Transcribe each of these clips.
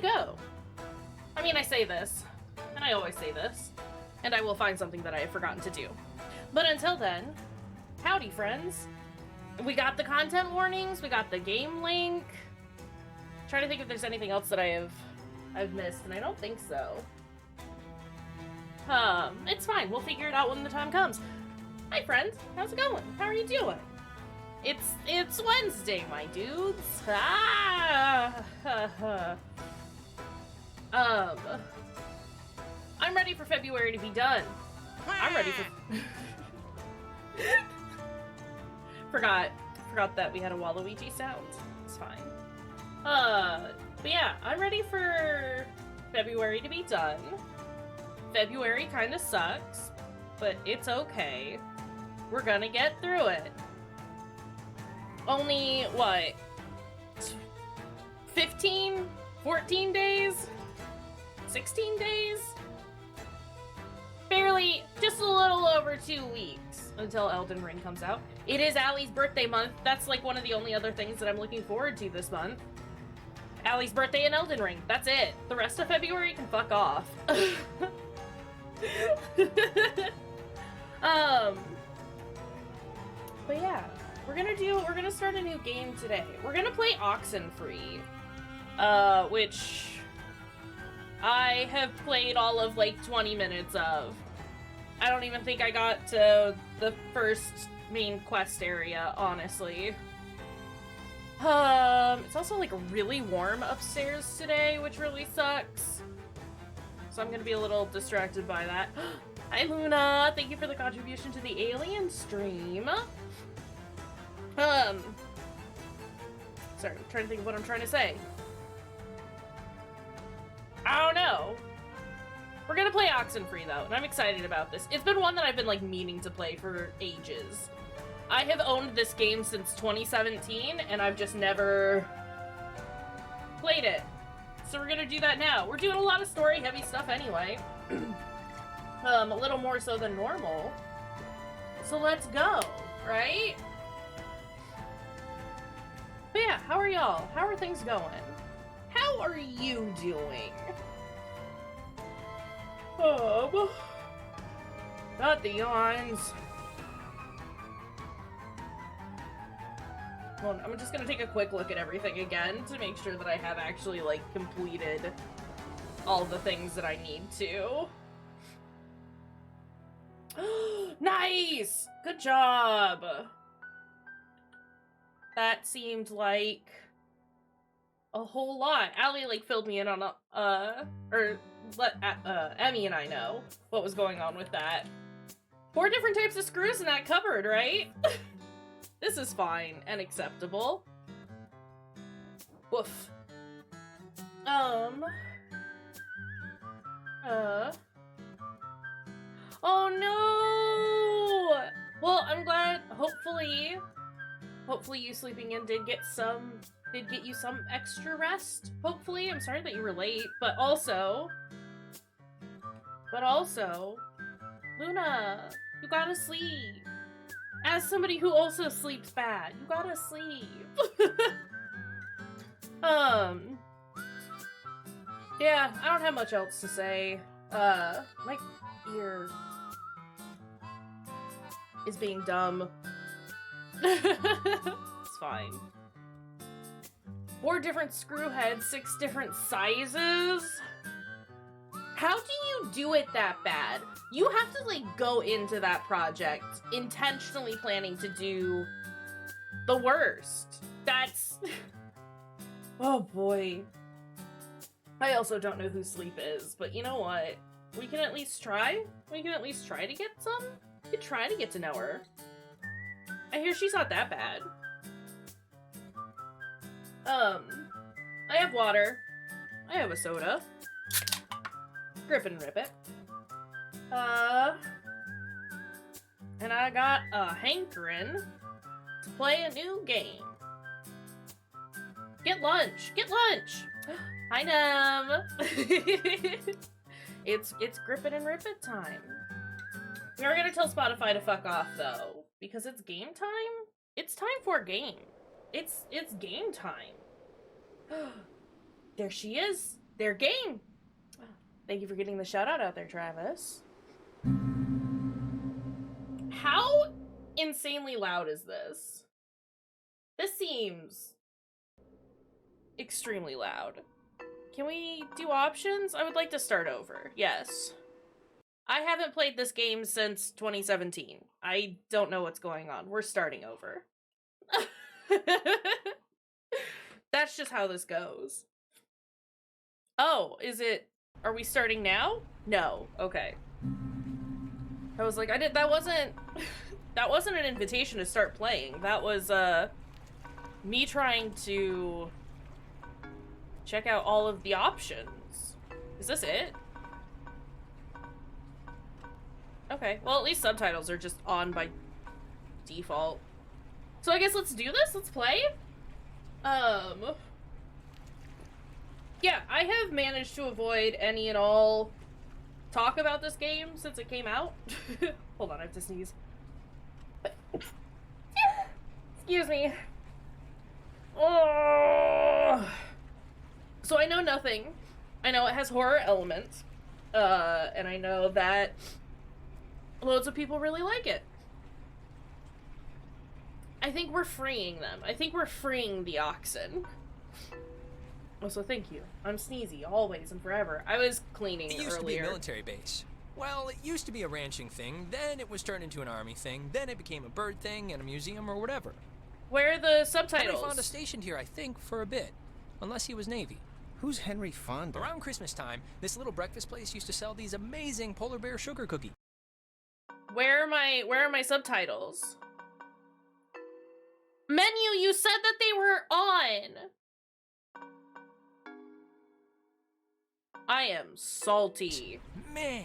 go? I mean, I say this, and I always say this, and I will find something that I have forgotten to do. But until then, howdy, friends. We got the content warnings, we got the game link. Trying to think if there's anything else that I've missed, and I don't think so. It's fine. We'll figure it out when the time comes. Hi, friends. How's it going? How are you doing? It's Wednesday, my dudes. I'm ready for February to be done. I'm ready for... Forgot that we had a Waluigi sound. It's fine. But yeah, I'm ready for February to be done. February kinda sucks, but it's okay. We're gonna get through it. Only, what? 15? 14 days? 16 days? Barely, just a little over 2 weeks until Elden Ring comes out. It is Allie's birthday month. That's like one of the only other things that I'm looking forward to this month. Allie's birthday and Elden Ring. That's it. The rest of February can fuck off. But yeah, we're gonna start a new game today. We're gonna play OXENFREE, which I have played all of like 20 minutes of. I don't even think I got to the first main quest area, honestly. It's also like really warm upstairs today, which really sucks. So I'm gonna be a little distracted by that. Hi Luna, thank you for the contribution to the alien stream. Sorry, I'm trying to think of what I'm trying to say. I don't know. We're gonna play OXENFREE though, and I'm excited about this. It's been one that I've been like meaning to play for ages. I have owned this game since 2017, and I've just never played it. So we're gonna do that now. We're doing a lot of story-heavy stuff anyway. A little more so than normal. So let's go, right? But yeah, how are y'all? How are things going? How are you doing? Got the yawns. Well, I'm just gonna take a quick look at everything again to make sure that I have actually, like, completed all the things that I need to. Nice! Good job! That seemed like a whole lot. Allie, like, filled me in on let Emmy and I know what was going on with that. 4 different types of screws in that cupboard, right? This is fine and acceptable. Woof. Oh no! Well, I'm glad, hopefully you sleeping in did get you some extra rest. Hopefully. I'm sorry that you were late, but also, Luna, you gotta sleep. As somebody who also sleeps bad, you gotta sleep. Yeah, I don't have much else to say. My ear is being dumb. It's fine. 4 different screw heads, 6 different sizes. How do you do it that bad? You have to, like, go into that project intentionally planning to do the worst. That's... Oh, boy. I also don't know who Sleep is, but you know what? We can at least try. We can at least try to get some. We could try to get to know her. I hear she's not that bad. I have water. I have a soda. Grip and rip it. And I got a hankering to play a new game. Get lunch! Get lunch! Hi, Nem! It's grip it and rip it time. We are gonna tell Spotify to fuck off, though, because it's game time? It's time for a game. It's game time. There she is. their game. Thank you for getting the shout out there, Travis. How insanely loud is this? This seems extremely loud. Can we do options? I would like to start over. Yes. I haven't played this game since 2017. I don't know what's going on. We're starting over. That's just how this goes. Oh, is it... Are we starting now? No. Okay. I was like, that wasn't... That wasn't an invitation to start playing. That was, me trying to check out all of the options. Is this it? Okay, well at least subtitles are just on by default. So I guess let's do this, let's play. Yeah, I have managed to avoid any and all talk about this game since it came out. Hold on, I have to sneeze. Excuse me. Oh. So I know nothing. I know it has horror elements. And I know that loads of people really like it. I think we're freeing them. I think we're freeing the oxen. Also, thank you. I'm sneezy, always and forever. I was cleaning earlier. It used to be a military base. Well, it used to be a ranching thing, then it was turned into an army thing, then it became a bird thing and a museum or whatever. Where are the subtitles? Henry Fonda stationed here, I think, for a bit. Unless he was Navy. Who's Henry Fonda? Around Christmas time, this little breakfast place used to sell these amazing polar bear sugar cookies. Where are my subtitles? Menu, you said that they were on. I am salty. Man,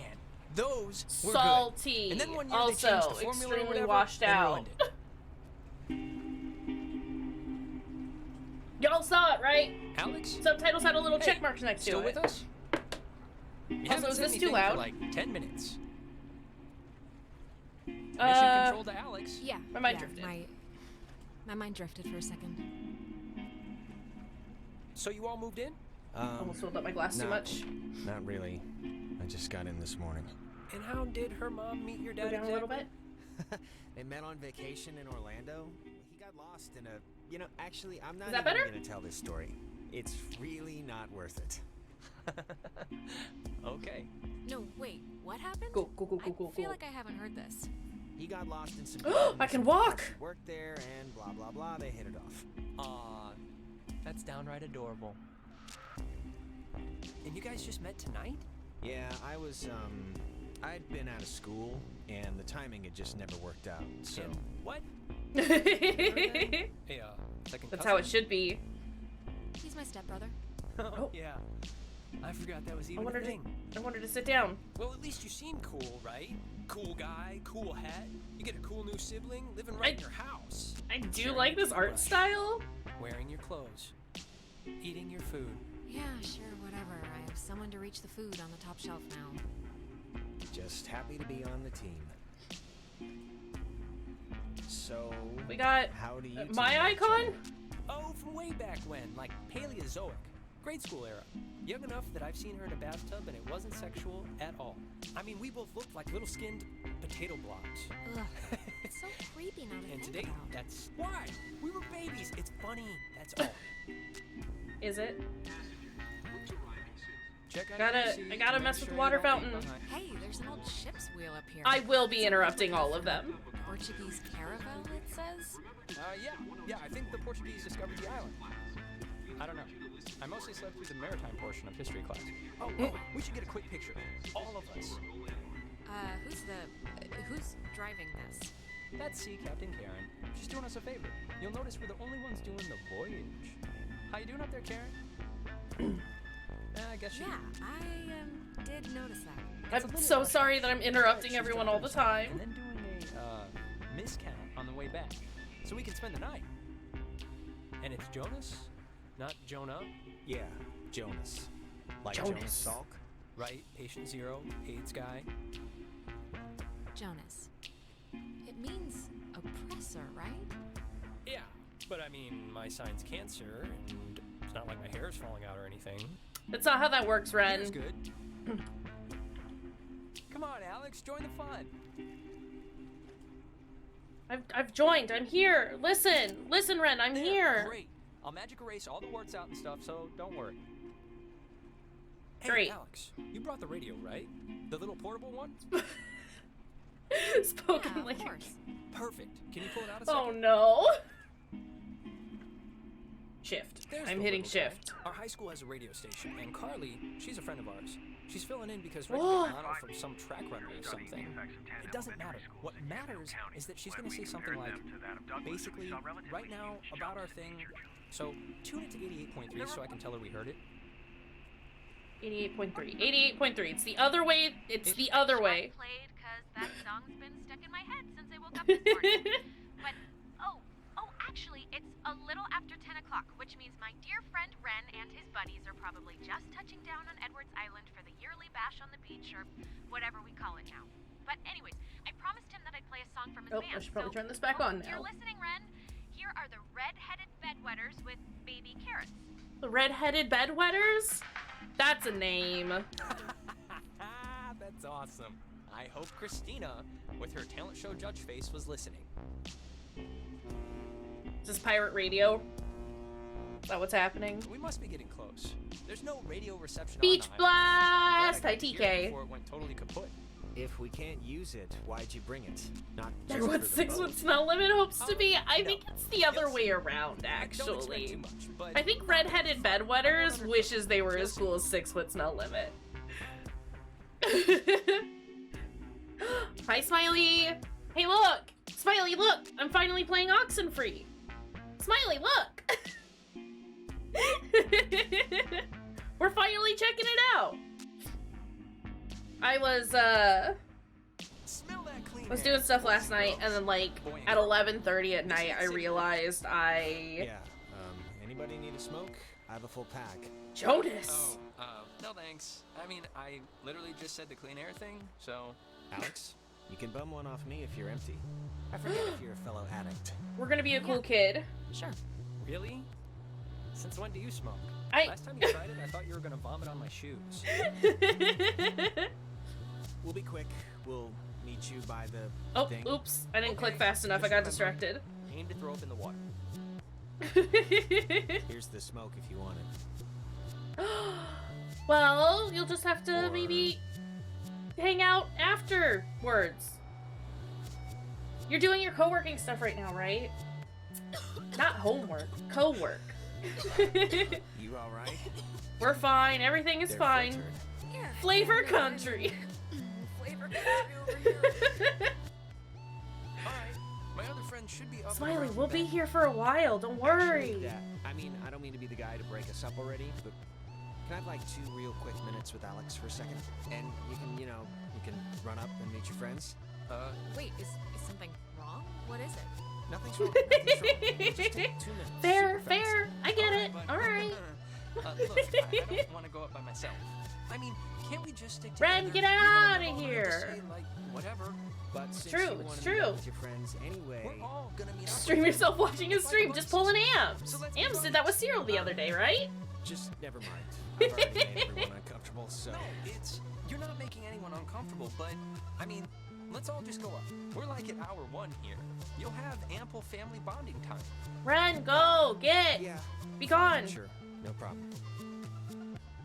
those were salty. Good. And then one year also, they changed the formula extremely or whatever, washed out. Y'all saw it, right? Alex? Subtitles had a little check mark next to it. Still with us? Also, is this too loud? For like 10 minutes. Mission control to Alex. Yeah. My mind drifted. My mind drifted for a second. So you all moved in? Almost filled up my glass too much. Not really. I just got in this morning. And how did her mom meet your dad? Go down a little bit. They met on vacation in Orlando. He got lost in a... You know, actually, I'm not Is that even better? going to tell this story. It's really not worth it. Okay. No, wait. What happened? Go. I feel like I haven't heard this. He got lost in some... I can walk! Worked there and blah, blah, blah. They hit it off. Aw, that's downright adorable. And you guys just met tonight? Yeah, I'd been out of school, and the timing had just never worked out, so... And what? That's Hey, second cousin? how it should be. He's my stepbrother. Oh, yeah. I forgot that was even a thing. I wanted to sit down. Well, at least you seem cool, right? Cool guy, cool hat. You get a cool new sibling living right in your house. I do Sharing like your this art toothbrush, style. Wearing your clothes. Eating your food. Yeah, sure, whatever. I have someone to reach the food on the top shelf now. Just happy to be on the team. So... We got how do you my two know each icon? other? Oh, from way back when, like Paleozoic. Grade school era. Young enough that I've seen her in a bathtub and it wasn't sexual at all. I mean, we both looked like little skinned potato blobs. Ugh. It's so creepy now to And think today, about. that's why. We were babies. It's funny. That's all. Is it? Check out your seat, I gotta make mess with sure the water you don't leave fountain. behind- Hey, there's an old ship's wheel up here. I will be interrupting all of them. Portuguese caravel, it says? Yeah, I think the Portuguese discovered the island. I don't know. I mostly slept through the maritime portion of history class. Oh, we should get a quick picture. All of us. Who's driving this? That's Sea Captain Karen. She's doing us a favor. You'll notice we're the only ones doing the voyage. How you doing up there, Karen? I guess she... Yeah, I did notice that. I'm so sorry that I'm interrupting She's everyone driving all the us out time. And then doing a miscount on the way back, so we can spend the night. And it's Jonas, not Jonah. Yeah, Jonas. Like Jonas. Salk? Right? Patient zero, AIDS guy. Jonas. It means oppressor, right? Yeah, but I mean, my sign's cancer, and it's not like my hair is falling out or anything. That's not how that works, Ren. Here's good. Come on, Alex, join the fun. I've joined. I'm here. Listen, Ren. I'm here. Great. I'll magic erase all the warts out and stuff, so don't worry. Hey, Great. Alex, you brought the radio, right? The little portable one? Spoken Yeah, like. of course. Perfect. Can you pull it out a second? Oh no. Shift. There's I'm the hitting little guy. shift. Our high school has a radio station, and Carly, she's a friend of ours. She's filling in because Whoa. Reggie McConnell from some track runner or something. It doesn't matter. What matters is that she's going to say something like, basically, right now, about our thing. So, tune it to 88.3 so I can tell her we heard it. 88.3. 88.3. It's the other way. It's the other way. Played because that song's been stuck in my head since I woke up this morning. But actually, it's a little after 10 o'clock, which means my dear friend Ren and his buddies are probably just touching down on Edwards Island for the yearly bash on the beach, or whatever we call it now. But anyways, I promised him that I'd play a song from his band. I should probably so turn this back on if now. you're listening, Ren, here are the red-headed bedwetters with baby carrots. The red-headed bedwetters? That's a name. That's awesome. I hope Christina, with her talent show judge face, was listening. Is this pirate radio? Is that what's happening? We must be getting close. There's no radio reception Beach on the blast! island. Hi, Glad I got here TK. before it went totally kaput. If we can't use it, why'd you bring it? Not just That's what for the 6 boat. Foot Smell Limit hopes to be. I No. think it's the other Yes. way around, I don't expect actually. too much, but I think red-headed bedwetters wishes they were as cool as 6 Foot Smell Limit. Hi, Smiley! Hey, look! Smiley, look! I'm finally playing OXENFREE! Smiley, look! We're finally checking it out! I was Smell that clean was air. doing stuff last night, Gloves. and then, like, Boy, at 11:30 at night, I realized Yeah, anybody need a smoke? I have a full pack. Jonas! Oh, no thanks. I mean, I literally just said the clean air thing, so... Alex, you can bum one off me if you're empty. I forget if you're a fellow addict. We're gonna be a cool kid. Sure. Really? Since when do you smoke? I- Last time you tried it, I thought you were gonna vomit on my shoes. We'll be quick. We'll meet you by the Oh, thing. oops. I didn't click Okay, fast enough. I just got remember, distracted. Aim to throw up in the water. Here's the smoke if you want it. Well, you'll just have to Or- maybe hang out afterwards. You're doing your co-working stuff right now, right? Not homework, co-work. You alright? We're fine. Everything is They're fine. filtered. Yeah. Flavor country. Flavor country over here. Alright, my other friend should be up and Smiley, around we'll in be bed. here for a while. Don't worry. Actually, I mean, I don't mean to be the guy to break us up already, but can I have like 2 real quick minutes with Alex for a second? And you can run up and meet your friends? Wait, is something wrong? What is it? Nothing's wrong. Nothing's wrong. We'll just take 2 minutes. Fair, super fast. fair. I get it. But- All right. Look, I don't want to go up by myself. I mean, can't we just stick together? Ren, get Even though outta we're all here. to say, like, whatever. But since true, you it's wanna meet true. up with your friends anyway, We're all gonna meet up. Stream yourself watching a stream. Just pulling Ams. So let's Ams move did on. that with Cyril the other day, right? just never mind. I've already made everyone uncomfortable, so No, you're not making anyone uncomfortable, but I mean, let's all just go up. We're like at hour 1 here. You'll have ample family bonding time. Ren, go, get, yeah. be fine, gone. Sure, no problem.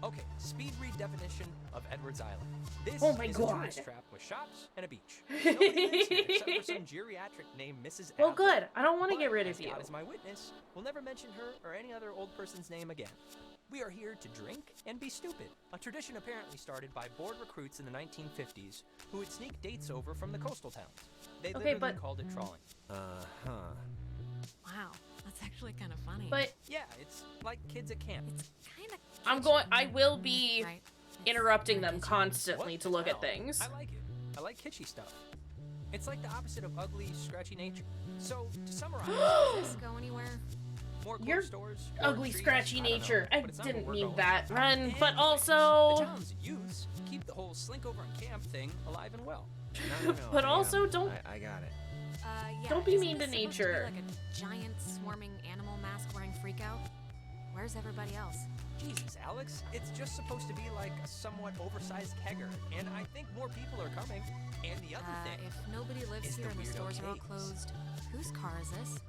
Okay, speed read definition of Edwards Island. This Oh my is God. a tourist trap with shops and a beach. Nobody lives here except for some geriatric named Mrs. Well, Apple. good. I don't want to But get rid as of you. God is my witness, we'll never mention her or any other old person's name again. We are here to drink and be stupid, a tradition apparently started by bored recruits in the 1950s who would sneak dates over from the coastal towns. They Okay, literally but- called it trawling. Uh-huh. Wow, that's actually kind of funny. But Yeah, it's like kids at camp. it's kind of. I will be Right? interrupting It's them very constantly What to the look at hell? things. I like it. I like kitschy stuff. It's like the opposite of ugly, scratchy nature. So, to summarize, Does this go anywhere? more Your clothes stores, more Ugly, trees, scratchy I don't know, nature. I but it's not didn't where we're mean going. that, Ren. But Anyways, also, the town's youths keep the whole slink over and camp thing alive and well. No, But I, also don't- I got it. Yeah. Don't be isn't mean to this supposed nature. be like a giant swarming animal mask wearing freakout? Where's everybody else? Jesus, Alex, it's just supposed to be like a somewhat oversized kegger, and I think more people are coming. And the other thing, If nobody lives is here the and the weirdo stores are all caves. closed, whose car is this?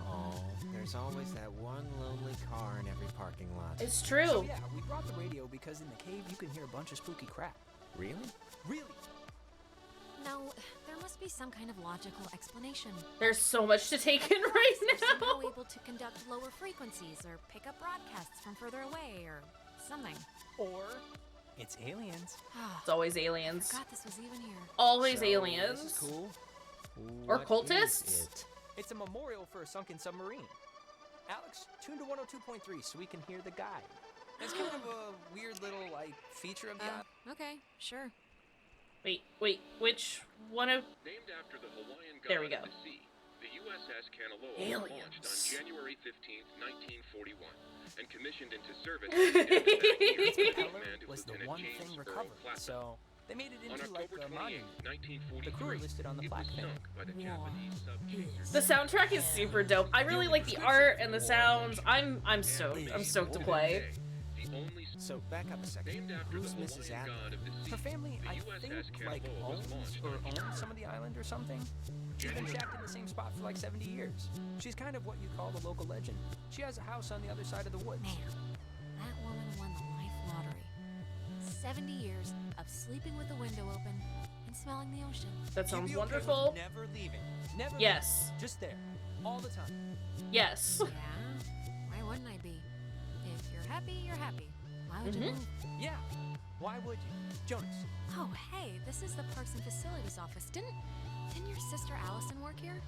Oh, there's always that one lonely car in every parking lot. It's true. So yeah, we brought the radio because in the cave you can hear a bunch of spooky crap. Really? Really? No, there must be some kind of logical explanation. There's so much to take in right They're somehow now. able to conduct lower frequencies or pick up broadcasts from further away or something. Or it's aliens. It's always I aliens. forgot this was even here. Always So, aliens. This is cool. Or What cultists? is it? It's a memorial for a sunken submarine. Alex, tune to 102.3 so we can hear the guide. It's kind of a weird little like feature of the app. Okay, sure. Wait, which one of... Named after the Hawaiian god There we go. of the sea, the USS Kanaloa was launched on January 15th, 1941, and commissioned into service Kayshurrr was the one thing recovered, so they made it On into like October a 28, monument. The crew 1943, are listed on the it plaque was thing. sunk by the Japanese submarine. The soundtrack is super dope. I really like the art and the sounds. I'm stoked. I'm stoked to play. The only So back up a second. named after Who's the Mrs. Hawaiian Adler? god of the sea. Her family, the I USS think, like Kanaloa was owns launched or on owned some of the island or something. She's been shacked in the same spot for like 70 years. She's kind of what you call a local legend. She has a house on the other side of the woods. Man, that woman won the life lottery. 70 years of sleeping with the window open and smelling the ocean. That You'd sounds be okay with wonderful. never leaving. Never Yes. leaving. Just there. All the time. Yes. Yeah? Why wouldn't I be? If you're happy, you're happy. Why would you move? Yeah. Why would you? Jonas. Oh, hey, this is the Parks and Facilities office. Didn't your sister Allison work here?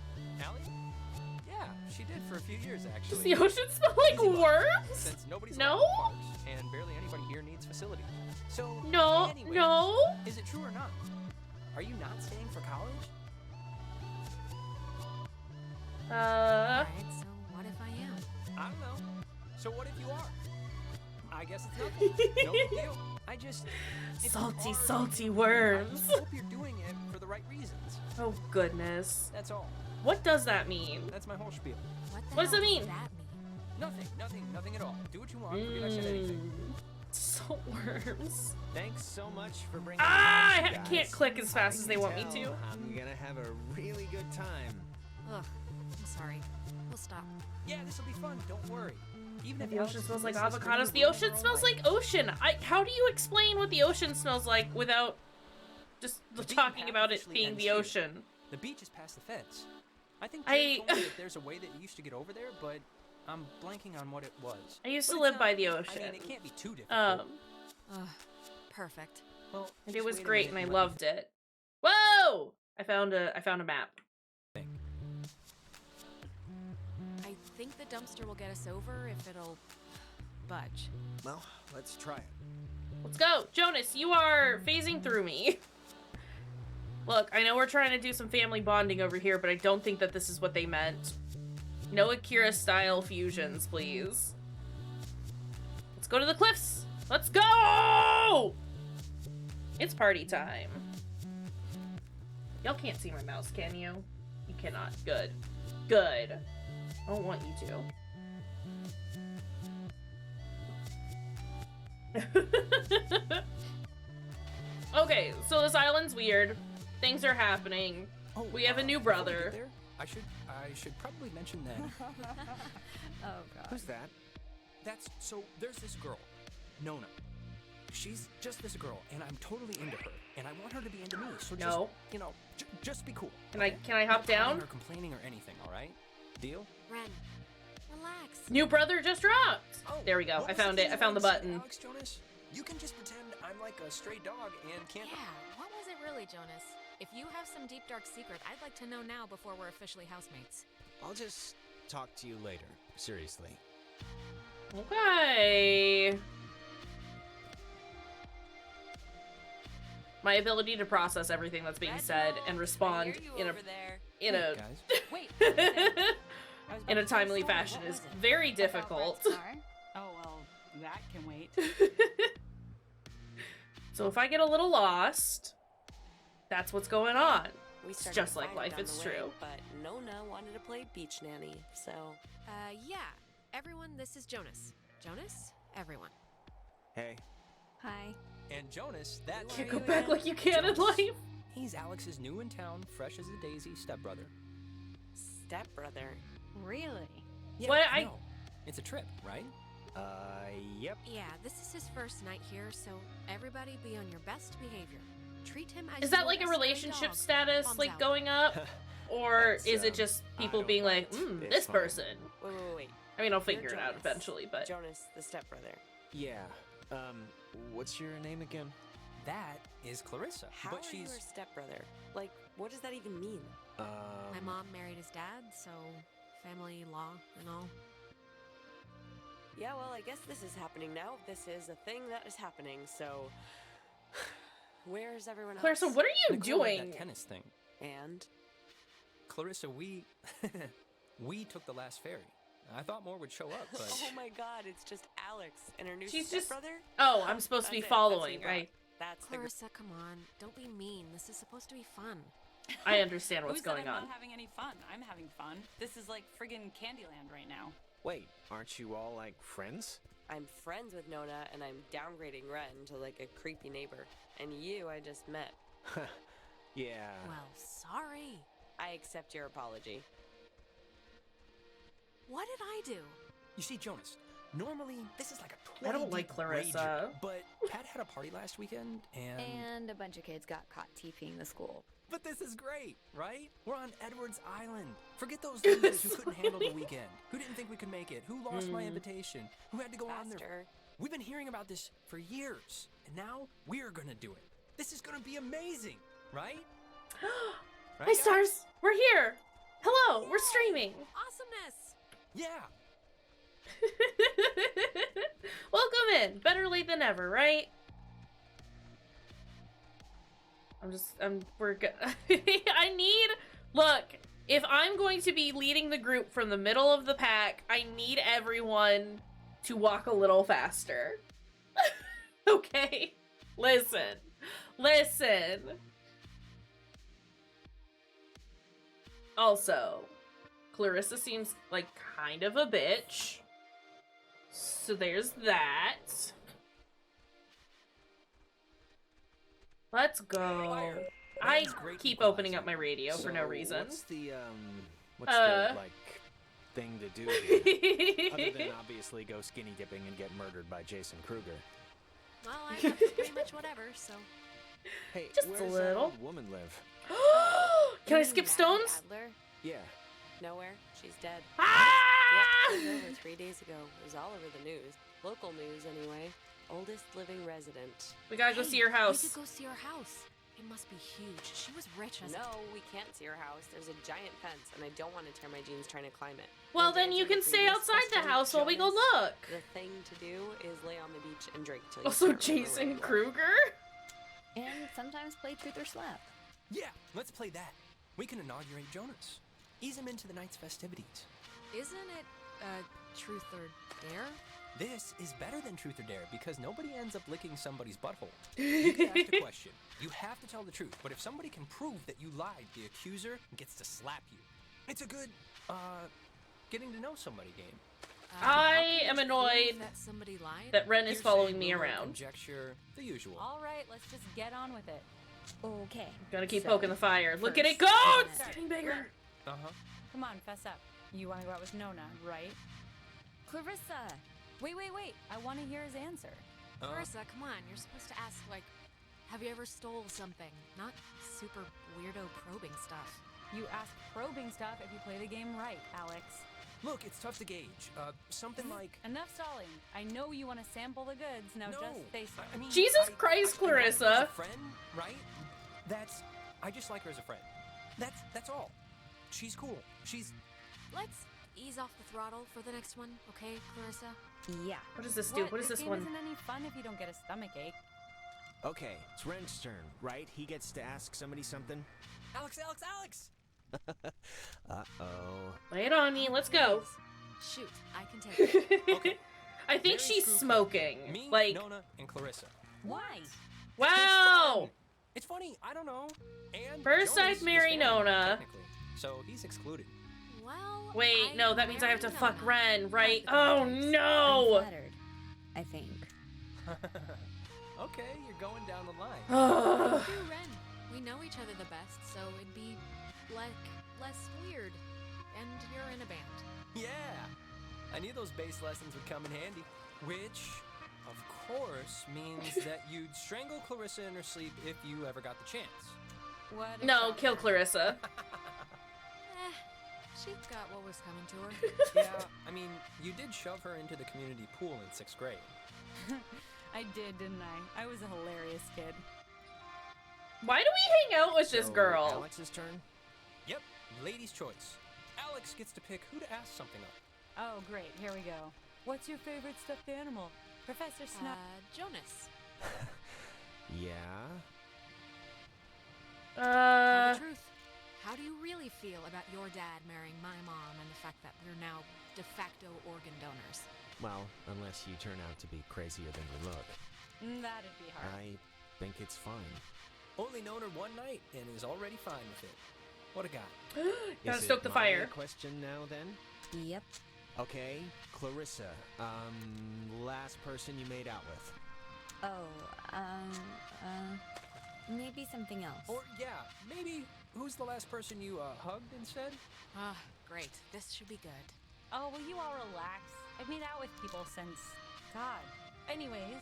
Allie? Yeah, she did for a few years Does actually. the ocean smell like Easy button. worms? Since nobody's No? allowed in parks, and barely anybody here needs facilities. So No, anyways, no. Is it true or not? Are you not staying for college? Alright, so what if I am? I don't know. So what if you are? I guess it's nothing. No big deal. I just if you Salty, are, salty I worms. just hope you're doing it for the right reasons. Oh goodness. That's all. What does that mean? That's my whole spiel. What What does hell it mean? that mean? Nothing at all. Do what you want. Forget I said anything. Salt worms. Thanks so much for bringing Ah, us, I guys. can't click as fast I as they can want me tell to. I'm gonna have a really good time. Ugh, I'm sorry. We'll stop. Yeah, this will be fun. Don't worry. Even if The Alex ocean is smells like listless, bring avocados. her The ruin ocean her own smells life. like ocean. How do you explain what the ocean smells like without just The beaten talking path about it officially being ends the here. ocean? The beach is past the fence. I think I- Jay told me that there's a way that you used to get over there, but I'm blanking on what it was. I used But to it's live not- by the I ocean. mean, it can't be too difficult. Ugh, perfect. Well, And just it was wait a great, minute and I let me loved it. Whoa! I found a map. think. I think the dumpster will get us over if it'll budge. Well, let's try it. Let's go, Jonas. You are phasing through me. Look, I know we're trying to do some family bonding over here, but I don't think that this is what they meant. No Akira-style fusions, please. Let's go to the cliffs. Let's go! It's party time. Y'all can't see my mouse, can you? You cannot. Good. Good. I don't want you to. Okay, so this island's weird. Things are happening. Oh, We have a new before we get brother. there, I should probably mention that. Oh god. Who's that? There's this girl, Nona. She's just this girl, and I'm totally into her, and I want her to be into me. So No. just be cool. Can I okay? hop Not crying down? Or complaining or anything, all right? Deal? Ren, relax. New brother just dropped. Oh, There we go. what I was the found thing it. I you found the wanted to say, button. Alex Jonas, you can just pretend I'm like a stray dog and can't. Yeah, what was it really, Jonas? If you have some deep dark secret, I'd like to know now before we're officially housemates. I'll just talk to you later. Seriously. Okay. My ability to process everything that's being said and respond in a Hey, guys. Wait. in a timely fashion is very difficult. Oh, well, that can wait. So if I get a little lost, that's what's going on. We It's started just a like fire life, down it's the way, true. But Nona wanted to play beach nanny, so Yeah. Everyone, this is Jonas. Jonas, everyone. Hey. Hi. And Jonas, that Can't go back like you can in life. He's Alex's new in town, fresh as a daisy stepbrother. Stepbrother. Really? Yeah, What, I know. It's a trip, right? Yep. Yeah, this is his first night here, so everybody be on your best behavior. Treat him as Is you that would like a stray relationship dog. status, Thumbs like, out. going up? Or It's, is it just people I don't being like, mind. It's this fine. person? Wait. I mean, I'll You're figure it out Jonas. eventually, but... Jonas, the stepbrother. Yeah. What's your name again? That is Clarissa. How but are she's you her stepbrother? Like, what does that even mean? My mom married his dad, so family law and all. Yeah, well, I guess this is happening now. This is a thing that is happening, so... Where's everyone else? Clarissa, what are you Nicole had doing? that tennis thing. And? Clarissa, we took the last ferry. I thought more would show up, but Oh my god, it's just Alex and her new She's just- stepbrother? Oh, I'm supposed to be That's it, that's following, what you right? brought. That's the... Clarissa, come on. Don't be mean. This is supposed to be fun. I understand what's Who said going I'm on. not having any fun? I'm having fun. This is like friggin' Candyland right now. Wait, aren't you all like friends? I'm friends with Nona, and I'm downgrading Ren to like a creepy neighbor. And you, I just met. Yeah. Well, sorry. I accept your apology. What did I do? you see, Jonas, normally this is like a I don't 20 like deep Clarissa. rager, but Pat had a party last weekend, and And a bunch of kids got caught TPing the school. but this is great, right? We're on Edwards Island. Forget those losers who couldn't handle the weekend, who didn't think we could make it, who lost my invitation, who had to go on their... Faster. We've been hearing about this for years, and now we're gonna do it. This is gonna be amazing, right? Hi, stars! We're here! Hello, we're streaming! Awesomeness! Yeah. Welcome in! Better late than never, right? Look, if I'm going to be leading the group from the middle of the pack, I need everyone to walk a little faster. Okay? Listen. Also, Clarissa seems like kind of a bitch. So there's that. Let's go. I That's great keep equalizer. opening up my radio for no So, reason. What's the like thing to do here? Other than obviously go skinny dipping and get murdered by Jason Kruger. Well, I'm up to pretty much whatever, so... Hey, Just a where's little. that old woman live? Can I You skip mean stones? Maggie Adler? Yeah. Nowhere. She's dead. Ah! Yep, she was over 3 days ago. It was all over the news. Local news, anyway. Oldest living resident. We gotta go see your We house. could go see her house. It must be huge. She was rich as a... No, we can't see her house. There's a giant fence, and I don't want to tear my jeans trying to climb it. Well, And to then you answer can the stay previous outside the question, house while we go Jonas, look. The thing to do is lay on the beach and drink till you Also, can't remember where Jason you are. Kruger? And sometimes play truth or slap. Yeah, let's play that. We can inaugurate Jonas. Ease him into the night's festivities. Isn't it, truth or dare? This is better than Truth or Dare because nobody ends up licking somebody's butthole. You can ask a question. You have to tell the truth, but if somebody can prove that you lied, the accuser gets to slap you. It's a good, getting to know somebody game. I How can am you annoyed prove that somebody lied? That Ren is Hearsay, following me rumor, around. Conjecture, the usual. All right, let's just get on with it. Okay. Gotta keep so, poking the fire. Look at it first, go! Jonas. It's getting bigger. Uh-huh. Come on, fess up. You want to go out with Nona, right? Clarissa! Wait. I want to hear his answer. Clarissa, come on. You're supposed to ask, like, have you ever stole something? Not super weirdo probing stuff. You ask probing stuff if you play the game right, Alex. Look, it's tough to gauge. Something like... Enough stalling. I know you want to sample the goods. Now No, just say so. I mean, Jesus I Christ, like her as Clarissa. a friend, right? I just like her as a friend. That's all. She's cool. She's... Let's ease off the throttle for the next one, okay, Clarissa? Yeah. What does this do? What is this game one? isn't any fun if you don't get a stomach ache. Okay, it's Ren's turn, right? He gets to ask somebody something. Alex! Uh-oh. Lay it on me. Let's go. Shoot, I can take it. Okay. I think Very she's screw-free. smoking. Me, Like, Nona, and Clarissa. Why? wow! It's funny, I don't know. And First Jonas I'd marry is family, Nona. technically, so he's excluded. Well, Wait, no, that means I have to married fuck Nona. Ren, right? Not Oh the context. I'm no! flattered. I think. Okay, you're going down the line. Do Ren. We know each other the best, so it'd be less weird. And you're in a band. Yeah, I knew those bass lessons would come in handy. Which, of course, means that you'd strangle Clarissa in her sleep if you ever got the chance. What? No, kill Clarissa. She got what was coming to her. Yeah, I mean, you did shove her into the community pool in 6th grade. I did, didn't I? I was a hilarious kid. Why do we hang out with this So, girl? Alex's turn? Yep, lady's choice. Alex gets to pick who to ask something of. Oh, great. Here we go. What's your favorite stuffed animal? Professor Snap. Jonas. Yeah? Tell the truth. How do you really feel about your dad marrying my mom and the fact that we're now de facto organ donors? Well, unless you turn out to be crazier than you look. That'd be hard. I think it's fine. Only known her one night and is already fine with it. What a guy. Gotta Is stoke it the my fire. question now, then? Yep. Okay, Clarissa. Last person you made out with. Oh, maybe something else. Or, yeah, maybe who's the last person you hugged instead? Ah, great. This should be good. Oh, will you all relax? I've made out with people since... God. Anyways,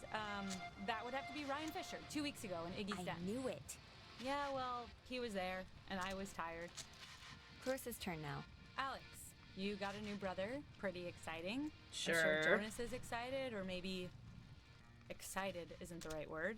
that would have to be Ryan Fisher, 2 weeks ago in Iggy's I den. knew it. Yeah, well, he was there, and I was tired. Clarissa's turn now. Alex, you got a new brother. Pretty exciting. Sure. I'm sure Jonas is excited, or maybe... Excited isn't the right word.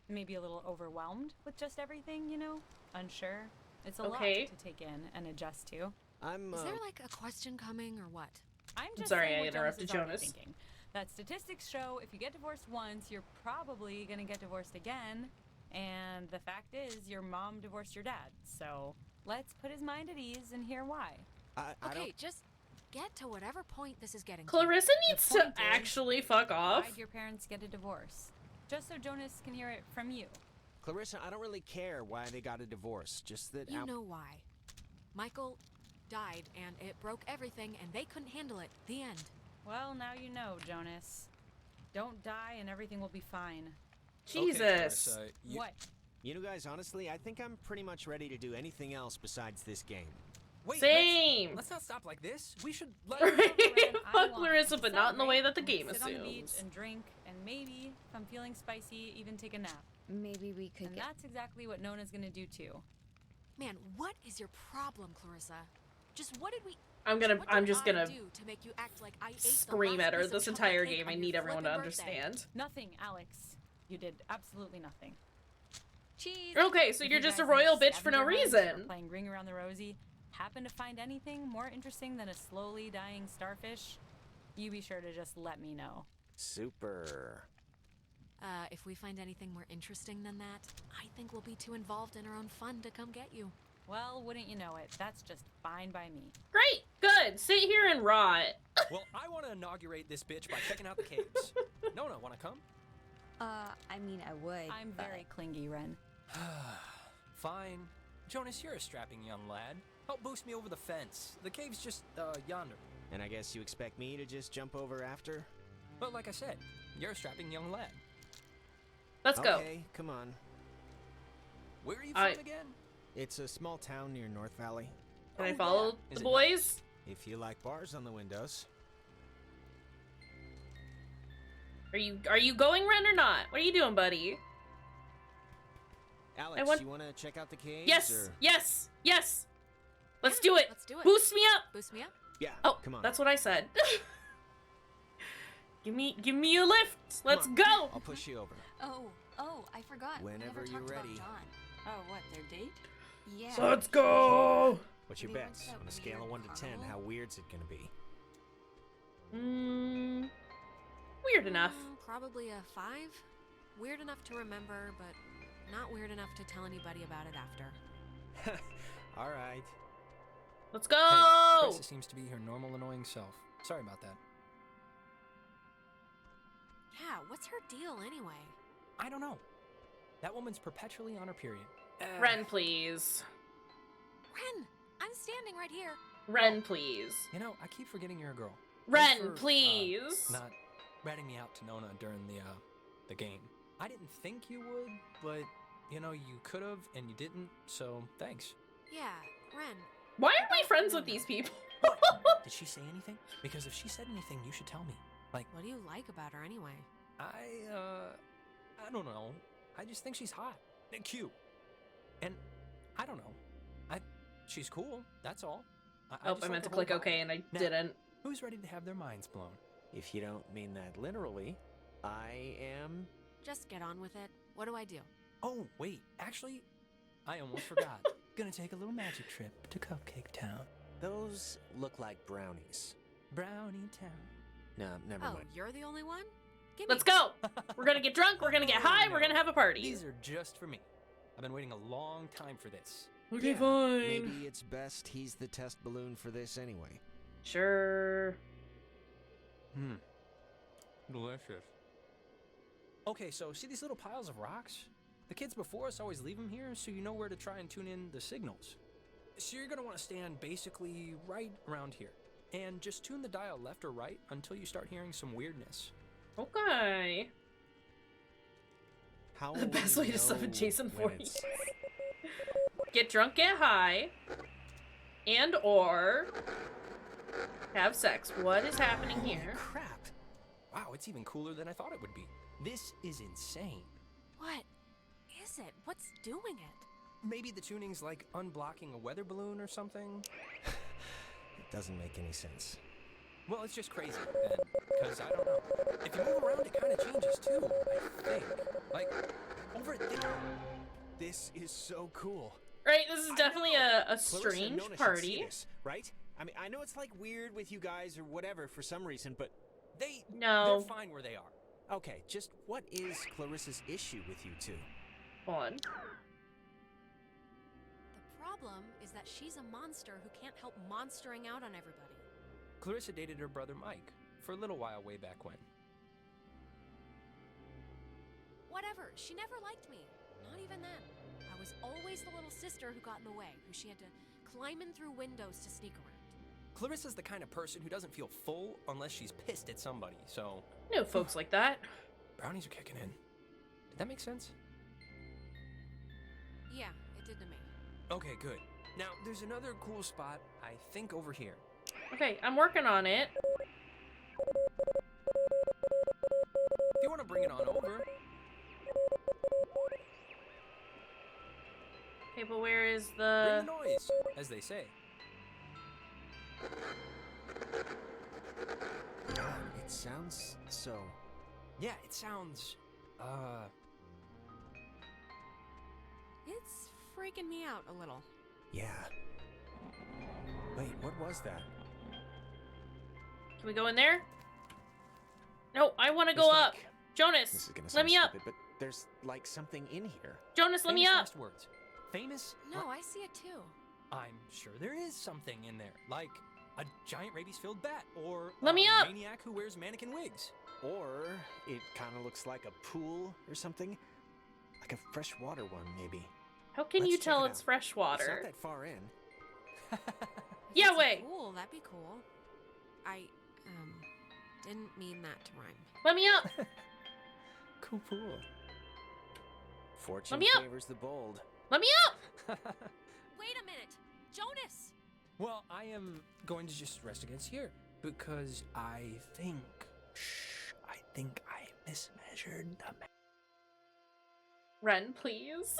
Maybe a little overwhelmed with just everything, you know? Unsure. It's a lot Okay. to take in and adjust to. Is there like a question coming or what? I'm just sorry saying I what interrupted Jonas. Is already Jonas. thinking. That statistics show if you get divorced once, you're probably gonna get divorced again. And the fact is, your mom divorced your dad. So let's put his mind at ease and hear why. I Okay, don't... just get to whatever point this is getting to. Clarissa needs The to point is, actually fuck off. Why'd your parents get a divorce? Just so Jonas can hear it from you. Clarissa, I don't really care why they got a divorce. Just that... You know why. Michael died, and it broke everything, and they couldn't handle it. The end. Well, now you know, Jonas. Don't die and everything will be fine. Jesus. Okay, Clarissa, What? You know, guys, honestly, I think I'm pretty much ready to do anything else besides this game. Wait, Same. Let's not stop like this. We should let Right. I Fuck want Clarissa, to but not in the way that the celebrate game and sit on the beach assumes. and drink, and maybe, if I'm feeling spicy, even take a nap. Maybe we could And get... that's exactly what Nona's gonna do too. Man, what is your problem, Clarissa? Just what did we... I'm just I gonna do to make you act like I ate the scream last at her piece of this chocolate entire cake game. I on need your everyone to flippin' birthday? understand. Nothing, Alex. You did absolutely nothing. Cheese! Okay, so If you're you just a guys royal need bitch for no scavenger hunts or reason. Playing Ring Around the Rosie, happen to find anything more interesting than a slowly dying starfish, you be sure to just let me know. Super. If we find anything more interesting than that, I think we'll be too involved in our own fun to come get you. Well, wouldn't you know it? That's just fine by me. Great, good. Sit here and rot. Well, I want to inaugurate this bitch by checking out the caves. Nona, want to come? I mean, I would, I'm but... very clingy, Ren. Fine. Jonas, you're a strapping young lad. Help boost me over the fence. The cave's just, yonder. And I guess you expect me to just jump over after? But like I said, you're a strapping young lad. Let's go. Okay, come on. Where are you from again? It's a small town near North Valley. Can I Oh, follow yeah. the Is it boys? If you like bars on the windows. Are you going, Ren, or not? What are you doing, buddy? Alex, you want to check out the caves? Yes, or... yes, yes. Let's Yeah, do it. let's do it. Boost me up. Boost me up? Yeah, Oh, come on. that's what I said. give me a lift. Let's on. go. I'll push you over. Oh, I forgot. We Whenever never you're talked about ready. John. Oh, what, their date? Yeah. So let's go. What's your Maybe bets? what's that On a scale of weird 1 to 10, carnival? how weird's it gonna be? Weird enough. Probably a 5. Weird enough to remember, but not weird enough to tell anybody about it after. Alright. Let's Hey, go. Clarissa seems to be her normal annoying self. Sorry about that. Yeah, what's her deal anyway? I don't know. That woman's perpetually on her period. Ren, please. Ren, I'm standing right here. Ren, please. You know, I keep forgetting you're a girl. Ren, Thanks for, please. Not ratting me out to Nona during the game. I didn't think you would, but, you know, you could have and you didn't, so thanks. Yeah, Ren. Why aren't we friends with these people? What? Did she say anything? Because if she said anything, you should tell me. Like, What do you like about her anyway? I don't know. I just think she's hot and cute. And I don't know. She's cool, that's all. Oh, I meant to click OK and I didn't. Who's ready to have their minds blown? If you don't mean that literally, I am... Just get on with it. What do I do? Oh, wait, actually, I almost forgot. Gonna take a little magic trip to Cupcake Town. Those look like brownies. Brownie Town. No, never Oh, mind. you're the only one? Give Let's me- go! We're gonna get drunk, we're gonna get high, we're gonna have a party. These are just for me. I've been waiting a long time for this. Okay, Yeah, fine. Maybe it's best he's the test balloon for this anyway. Sure. Delicious. Okay, so see these little piles of rocks? The kids before us always leave them here so you know where to try and tune in the signals. So you're gonna want to stand basically right around here. And just tune the dial left or right until you start hearing some weirdness. Okay. How The will best we way to summon know Jason when Voorhees. it's- Get drunk, get high, and or have sex. What is happening here? Crap! Wow, it's even cooler than I thought it would be. This is insane. What is it? What's doing it? Maybe the tuning's like unblocking a weather balloon or something? It doesn't make any sense. Well, it's just crazy then, because I don't know. If you move around, it kind of changes too, I think. Like, over there. This is so cool. Right, this is definitely a Clarissa and strange Nona should see party. this, right? I mean, I know it's like weird with you guys or whatever for some reason, but No. They're fine where they are. okay, just what is Clarissa's issue with you two? Hold on. The problem is that she's a monster who can't help monstering out on everybody. Clarissa dated her brother Mike for a little while way back when. Whatever, she never liked me. Not even then. I was always the little sister who got in the way, who she had to climb in through windows to sneak around. Clarissa's the kind of person who doesn't feel full unless she's pissed at somebody, so... No folks like that. Brownies are kicking in. Did that make sense? Yeah, it did to me. Okay, good. Now, there's another cool spot, I think over here. Okay, I'm working on it. If you want to bring it on over. Okay, but where is Bring the... the noise, as they say. God, it sounds so... Yeah, it sounds... It's freaking me out a little. Yeah. Wait, what was that? Can we go in there? No, I want to There's go like- up. Jonas, This is gonna let sound me up. stupid, but there's like something in here. Jonas, let me Famous up. last words. Famous? No, I see it too. I'm sure there is something in there, like a giant rabies-filled bat, or Let me a up. maniac who wears mannequin wigs. Or it kind of looks like a pool or something. Like a freshwater one, maybe. How can Let's you check tell it it's out. fresh It's water? not that far in. Yeah, It's a wait. Pool, that'd be cool. I, didn't mean that to rhyme. Let me up. Cool pool. Fortune me up. favors the bold. Let me up. Wait a minute! Jonas! Well, I am going to just rest against here, because I think I mismeasured the map. Ren, please.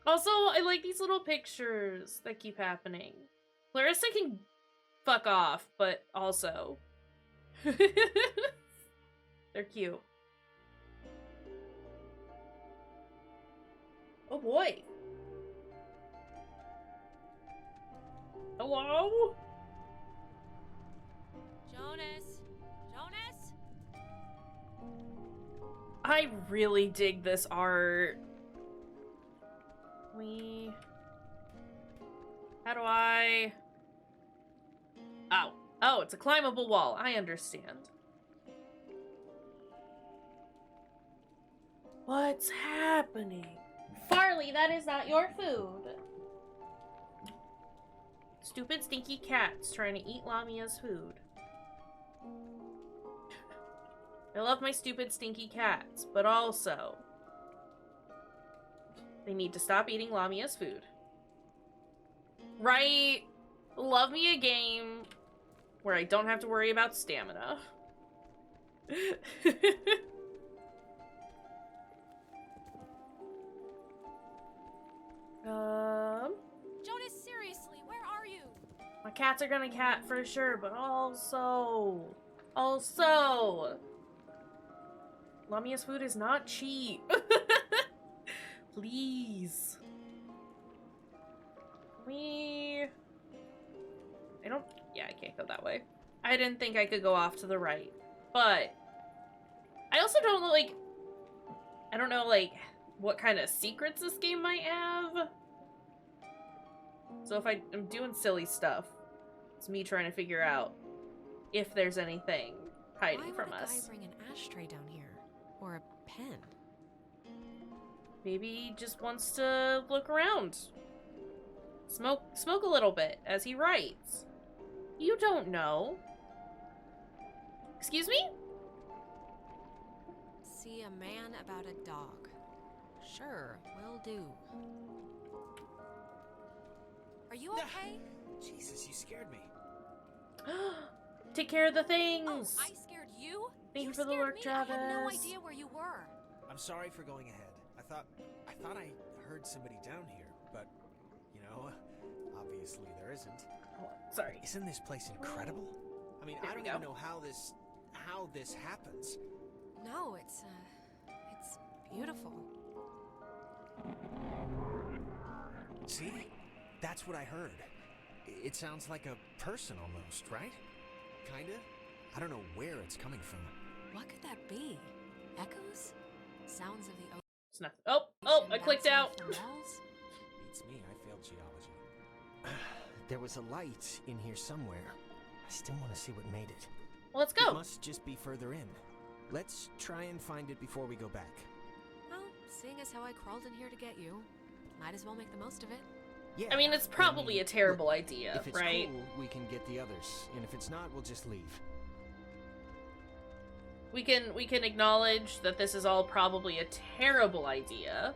Also, I like these little pictures that keep happening. Clarissa can fuck off, but also. They're cute. Oh boy. Hello? Jonas! Jonas! I really dig this art. How do I... Oh. Oh, it's a climbable wall. I understand. What's happening? Farley, that is not your food. Stupid stinky cats trying to eat Lamia's food. I love my stupid, stinky cats, but also they need to stop eating Lamia's food. Right? Love me a game where I don't have to worry about stamina. Jonas, seriously, where are you? My cats are gonna cat for sure, but also, Lamia's food is not cheap. Please. Yeah, I can't go that way. I didn't think I could go off to the right, but I also don't I don't know, what kind of secrets this game might have. So if I'm doing silly stuff, it's me trying to figure out if there's anything hiding from us. Why would a guy bring an ashtray down here? Or a pen? Maybe he just wants to look around. Smoke a little bit as he writes. You don't know. Excuse me? See a man about a dog. Sure, will do. Are you okay? Jesus, you scared me. Take care of the things. Oh, I scared you? Thank you for the work, Travis. I had no idea where you were. I'm sorry for going ahead. I thought I heard somebody down here, but obviously there isn't. Oh, sorry. Isn't this place incredible? I mean, I don't even know how this happens. No, it's beautiful. See? That's what I heard. It sounds like a person almost, right? Kinda? I don't know where it's coming from. What could that be? Echoes? Sounds of the ocean. It's not. Oh, I clicked out. Beats me, I failed geology. There was a light in here somewhere. I still want to see what made it. Well, let's go. It must just be further in. Let's try and find it before we go back. Well, seeing as how I crawled in here to get you, might as well make the most of it. Yeah, I mean, it's probably a terrible idea, if it's right? cool, we can get the others, and if it's not, we'll just leave. We can acknowledge that this is all probably a terrible idea,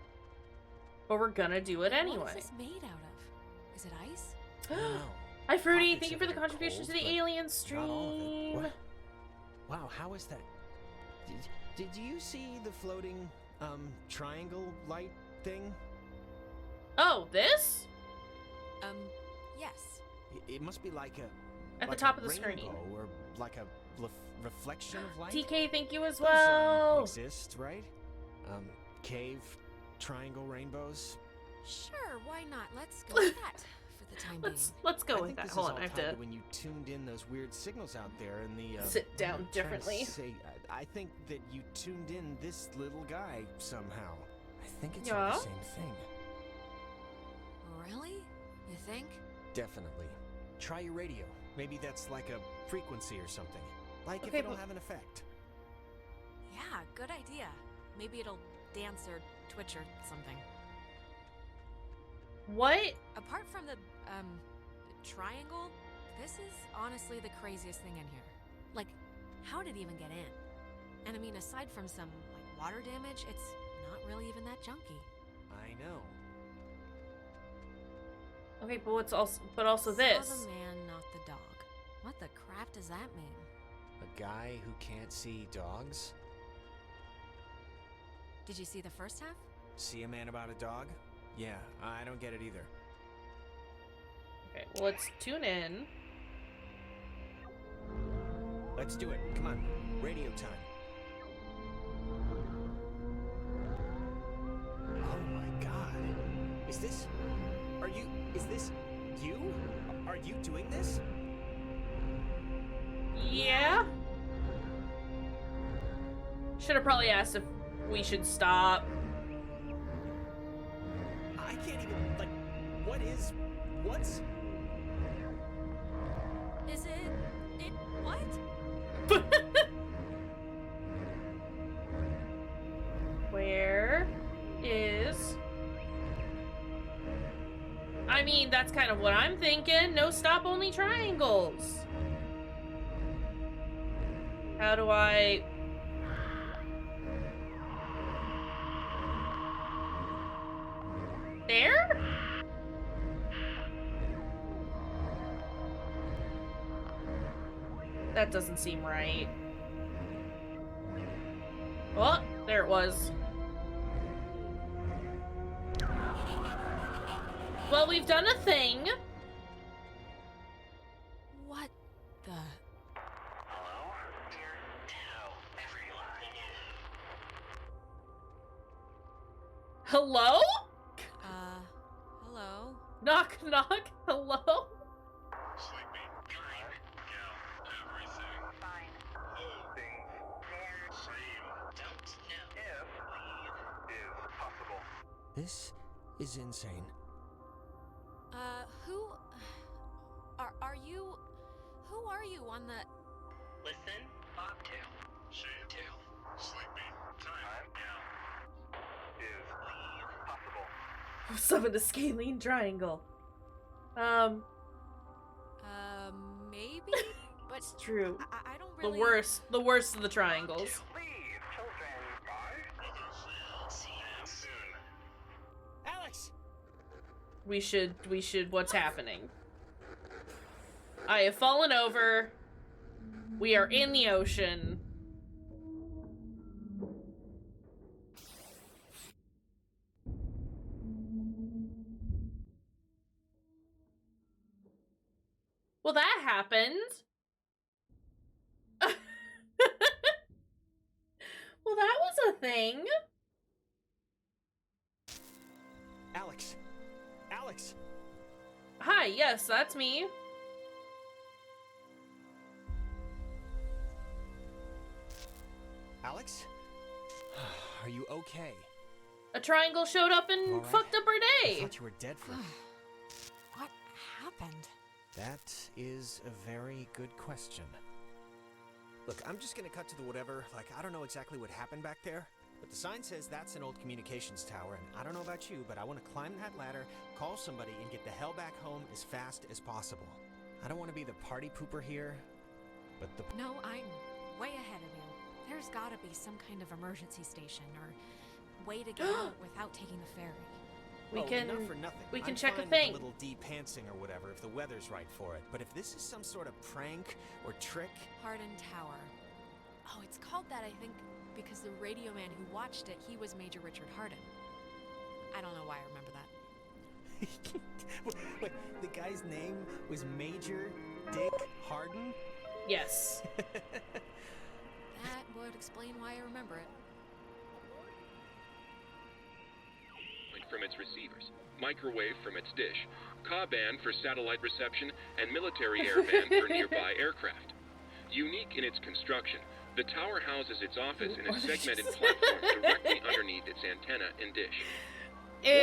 but we're gonna do it anyway. What is this made out of? Is it ice? I don't know. Hi, Fruity. Pockets Thank you of for the it are contribution cold, to the but alien not all of it. stream. What? Wow, how is that? Did you see the floating, triangle light thing? Oh, this? Yes. It must be like a... At like the top a of the screen. rainbow, or like a reflection of light? TK, thank you as Those, well. exist, right? Cave, triangle, rainbows. Sure, why not? Let's go with that for the time being. Let's go I with think that. this Hold is on, all I have tied to when you tuned in those weird signals out there in the... sit down I'm trying to differently. say, I think that you tuned in this little guy somehow. I think it's all Yeah? the same thing. Really? You think? Definitely. Try your radio. Maybe that's like a frequency or something. Like Okay, if it'll but- have an effect. Yeah, good idea. Maybe it'll dance or twitch or something. What? Apart from the triangle, this is honestly the craziest thing in here. Like, how did it even get in? And I mean, aside from some, water damage, it's not really even that junky. I know. Okay, but also Saw this. the man, not the dog. What the crap does that mean? A guy who can't see dogs? Did you see the first half? See a man about a dog? Yeah, I don't get it either. Okay, well, let's tune in. Let's do it. Come on. Radio time. Oh my god. Is this you? Are you doing this? Yeah? Should have probably asked if we should stop. I can't even, what's... Is it what? Where is... I mean, that's kind of what I'm thinking. No stop, only triangles. How do I... That doesn't seem right. Oh, there it was. Well, we've done a thing. What the? Hello? Here to everyone. Hello? Hello? Knock, knock. Hello? Sleepy. Fine. Yeah. Everything. Fine. Things. They're same. Don't know. If leave is possible. This is insane. Who are you? Who are you on the? Listen. Bobtail. Shavetail. Sleepy. Time. Now. Is leave possible. Summon a scalene triangle. Maybe, but It's true. I don't really. The worst of the triangles. Leave. Children. Bye. See you soon. Alex! We should, what's happening? I have fallen over. We are in the ocean. Well, that happened. Well, that was a thing. Alex! Alex! Hi, yes, that's me. Alex? Are you okay? A triangle showed up and All right. fucked up our I day. thought you were dead for. What happened? That is a very good question. Look, I'm just gonna cut to the whatever. Like, I don't know exactly what happened back there, but the sign says that's an old communications tower, and I don't know about you, but I want to climb that ladder, call somebody, and get the hell back home as fast as possible. I don't want to be the party pooper here, but the... No, I'm way ahead of you. There's gotta be some kind of emergency station or way to get out without taking the ferry. We can not for nothing. we can I'm check a fine with thing. a little de-pantsing or whatever if the weather's right for it. But if this is some sort of prank or trick, Hardin Tower. Oh, it's called that, I think, because the radio man who watched it, he was Major Richard Hardin. I don't know why I remember that. wait, the guy's name was Major Dick Hardin? Yes. That would explain why I remember it. From its receivers, microwave from its dish, Ka band for satellite reception, and military airband for nearby aircraft. Unique in its construction, the tower houses its office in a segmented platform directly underneath its antenna and dish. Once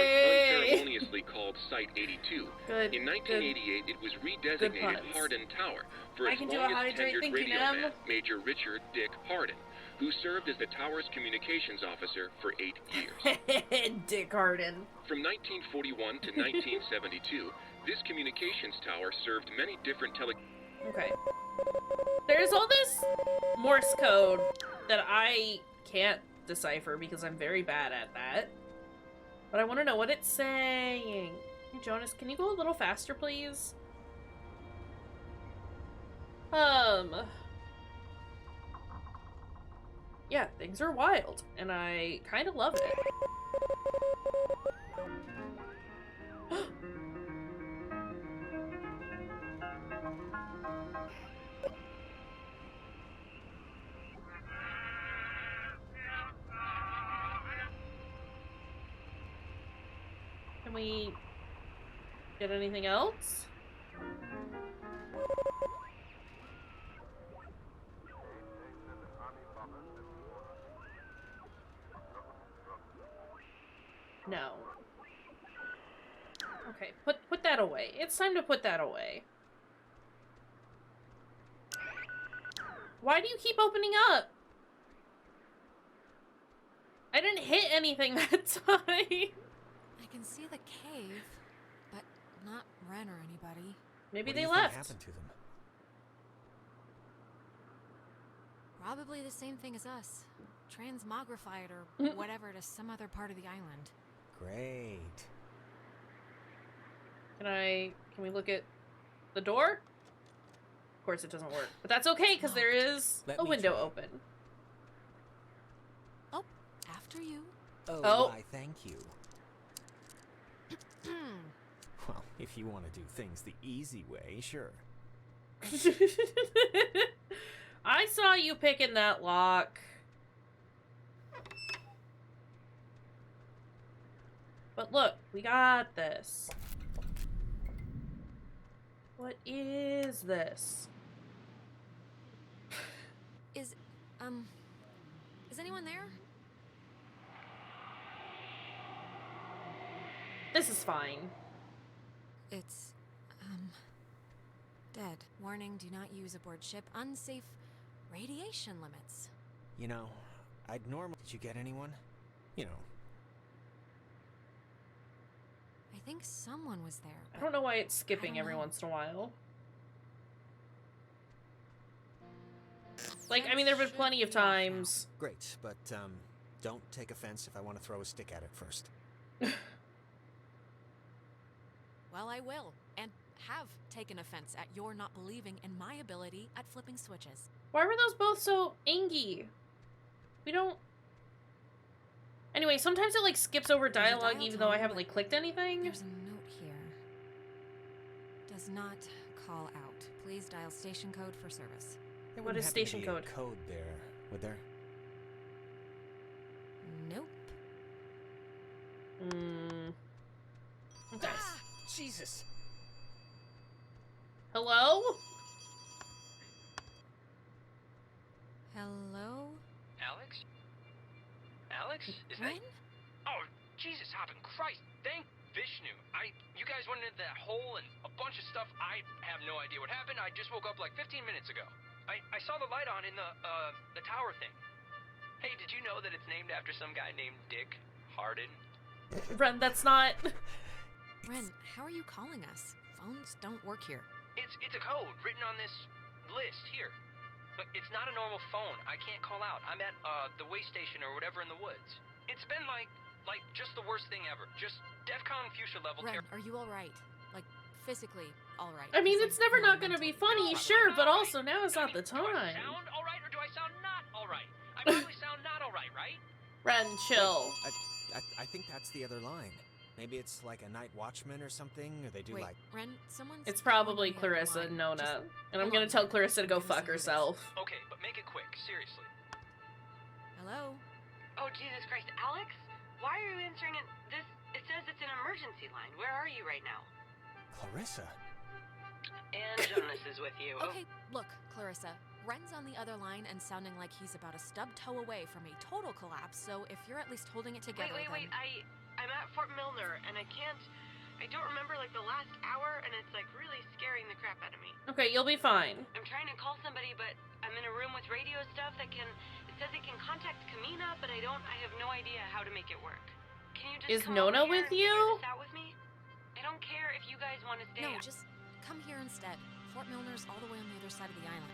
unceremoniously called Site 82, in 1988 it was redesignated Hardin Tower for its longest tenured radio man, Major Richard Dick Hardin, who served as the tower's communications officer for 8 years. Dick Hardin. From 1941 to 1972, this communications tower served many different Okay. There's all this Morse code that I can't decipher because I'm very bad at that. But I want to know what it's saying. Hey, Jonas, can you go a little faster, please? Yeah, things are wild, and I kind of love it. Can we get anything else? No. Okay, put that away. It's time to put that away. Why do you keep opening up? I didn't hit anything that time. I can see the cave, but not Ren or anybody. Maybe what they do you think left. happened to them? Probably the same thing as us. Transmogrified or whatever to some other part of the island. Great. Can we look at the door? Of course it doesn't work. But that's okay, because there is Let a me window try. open. Oh, after you. Oh. Why, thank you. Well, if you want to do things the easy way, sure. I saw you picking that lock. But look, we got this. What is this? Is anyone there? This is fine. It's, dead. Warning, do not use aboard ship. Unsafe radiation limits. You know, I'd normally... Did you get anyone? You know. I think someone was there. I don't know why it's skipping don't every know. once in a while. Like, I mean, there have been plenty of times. Great, but, don't take offense if I want to throw a stick at it first. Well, I will, and have taken offense at your not believing in my ability at flipping switches. Why were those both so angy? We don't... Anyway, sometimes it, like, skips over There's a dialogue dial even though I tone, haven't, but like, clicked anything. There's a note here. Does not call out. Please dial station code for service. There What wouldn't is happen to station be code? A code there, would there? Nope. Okay. Ah, Jesus! Hello? Hello? Alex? Alex? Is Ren? Oh, Jesus, hopping Christ! Thank Vishnu. You guys went into that hole and a bunch of stuff. I have no idea what happened. I just woke up like 15 minutes ago. I saw the light on in the tower thing. Hey, did you know that it's named after some guy named Dick Harden? Ren, that's not... Ren, how are you calling us? Phones don't work here. It's a code written on this list here. But it's not a normal phone. I can't call out. I'm at the way station or whatever in the woods. It's been like just the worst thing ever. Just DEFCON fuchsia level Ren, are you alright? Like, physically alright? I mean, 'Cause it's never know not gonna be mentally- funny, sure, but also now is not the Do I time. sound alright or do I sound not alright? I probably sound not alright, right? Ren, chill. I think that's the other line. Maybe it's like a night watchman or something, or they do Wait, like... Ren, someone's It's probably calling me on the Clarissa and line. Nona. Just And I'm hold gonna on, tell Ren. Clarissa to I'm go gonna fuck see who it is. herself. Okay, but make it quick, seriously. Hello? Oh, Jesus Christ, Alex? Why are you answering it? It says it's an emergency line. Where are you right now? Clarissa? And Jonas is with you. Okay, look, Clarissa. Ren's on the other line and sounding like he's about a stub toe away from a total collapse, so if you're at least holding it together, Wait. then... I'm at Fort Milner, and I don't remember, like, the last hour, and it's, like, really scaring the crap out of me. Okay, you'll be fine. I'm trying to call somebody, but I'm in a room with radio stuff that it says it can contact Kamina, but I have no idea how to make it work. Can you just Is come Nona over here with and you? figure this out with me? I don't care if you guys want to stay. No, just come here instead. Fort Milner's all the way on the other side of the island.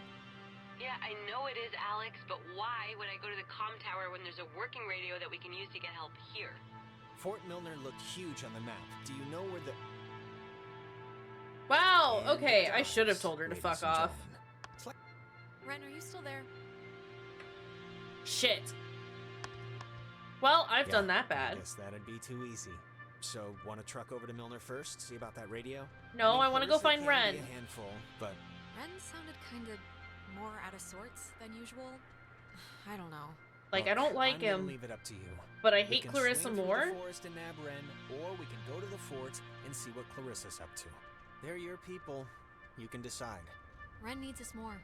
Yeah, I know it is, Alex, but why would I go to the comm tower when there's a working radio that we can use to get help here? Fort Milner looked huge on the map. Do you know where the... Wow, And okay, I does, should have told her to ladies fuck and off. gentlemen. It's like... Ren, are you still there? Shit. Well, I've Yeah, done that I bad. guess that'd be too easy. So, want to truck over to Milner first? See about that radio? No, mean, I want to go Clarissa find can Ren. be a handful, but Ren sounded kind of more out of sorts than usual. I don't know. Like, I look, don't like I'm gonna him, leave it up to you. but I We hate can Clarissa swing through more. the forest and nab Ren, or we can go to the fort and see what Clarissa's up to. They're your people. You can decide. Ren needs us more.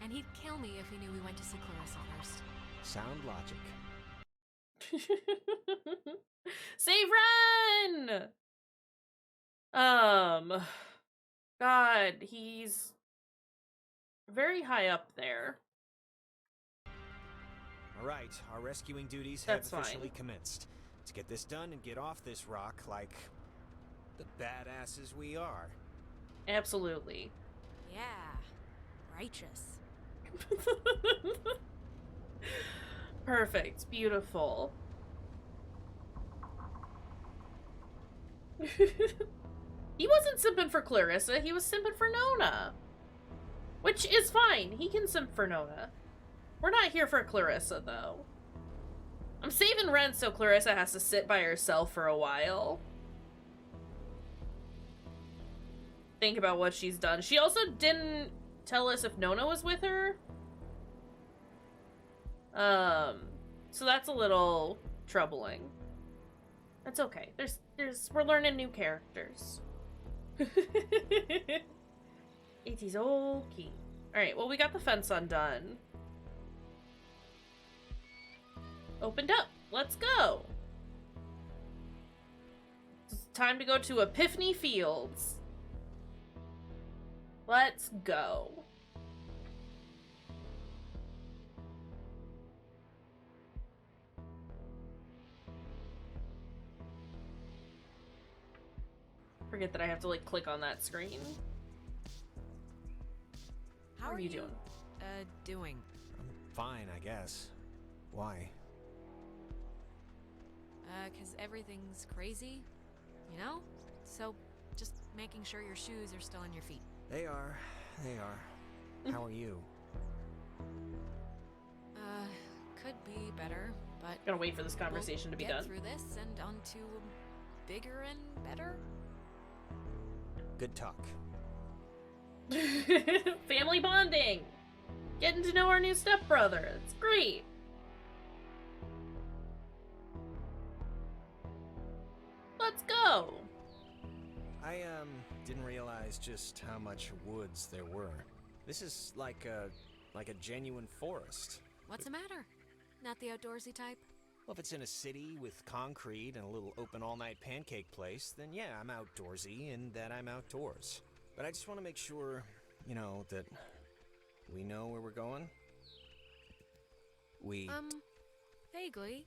And he'd kill me if he knew we went to see Clarissa first. Sound logic. Save Ren! God, he's very high up there. All right, our rescuing duties That's have fine. officially commenced. Let's get this done and get off this rock like the badasses we are. Absolutely. Yeah. Righteous. Perfect. Beautiful. He wasn't simping for Clarissa, he was simping for Nona. Which is fine. He can simp for Nona. We're not here for Clarissa, though. I'm saving Ren so Clarissa has to sit by herself for a while. Think about what she's done. She also didn't tell us if Nona was with her. So that's a little troubling. That's okay. We're learning new characters. It is okay. Alright, well, we got the fence undone. Opened up. Let's go. It's time to go to Epiphany Fields. Let's go. Forget that I have to, like, click on that screen. How are you doing? Doing. I'm fine, I guess. Why? 'Cause everything's crazy, you know? So, just making sure your shoes are still on your feet. They are. They are. How are you? Could be better, but... Gotta wait for this conversation to be done. Get through this and on to bigger and better. Good talk. Family bonding! Getting to know our new stepbrother. It's great. Let's go. I, didn't realize just how much woods there were. This is like a genuine forest. What's the matter? Not the outdoorsy type? Well, if it's in a city with concrete and a little open all-night pancake place, then yeah, I'm outdoorsy and that I'm outdoors. But I just want to make sure, you know, that we know where we're going. Vaguely.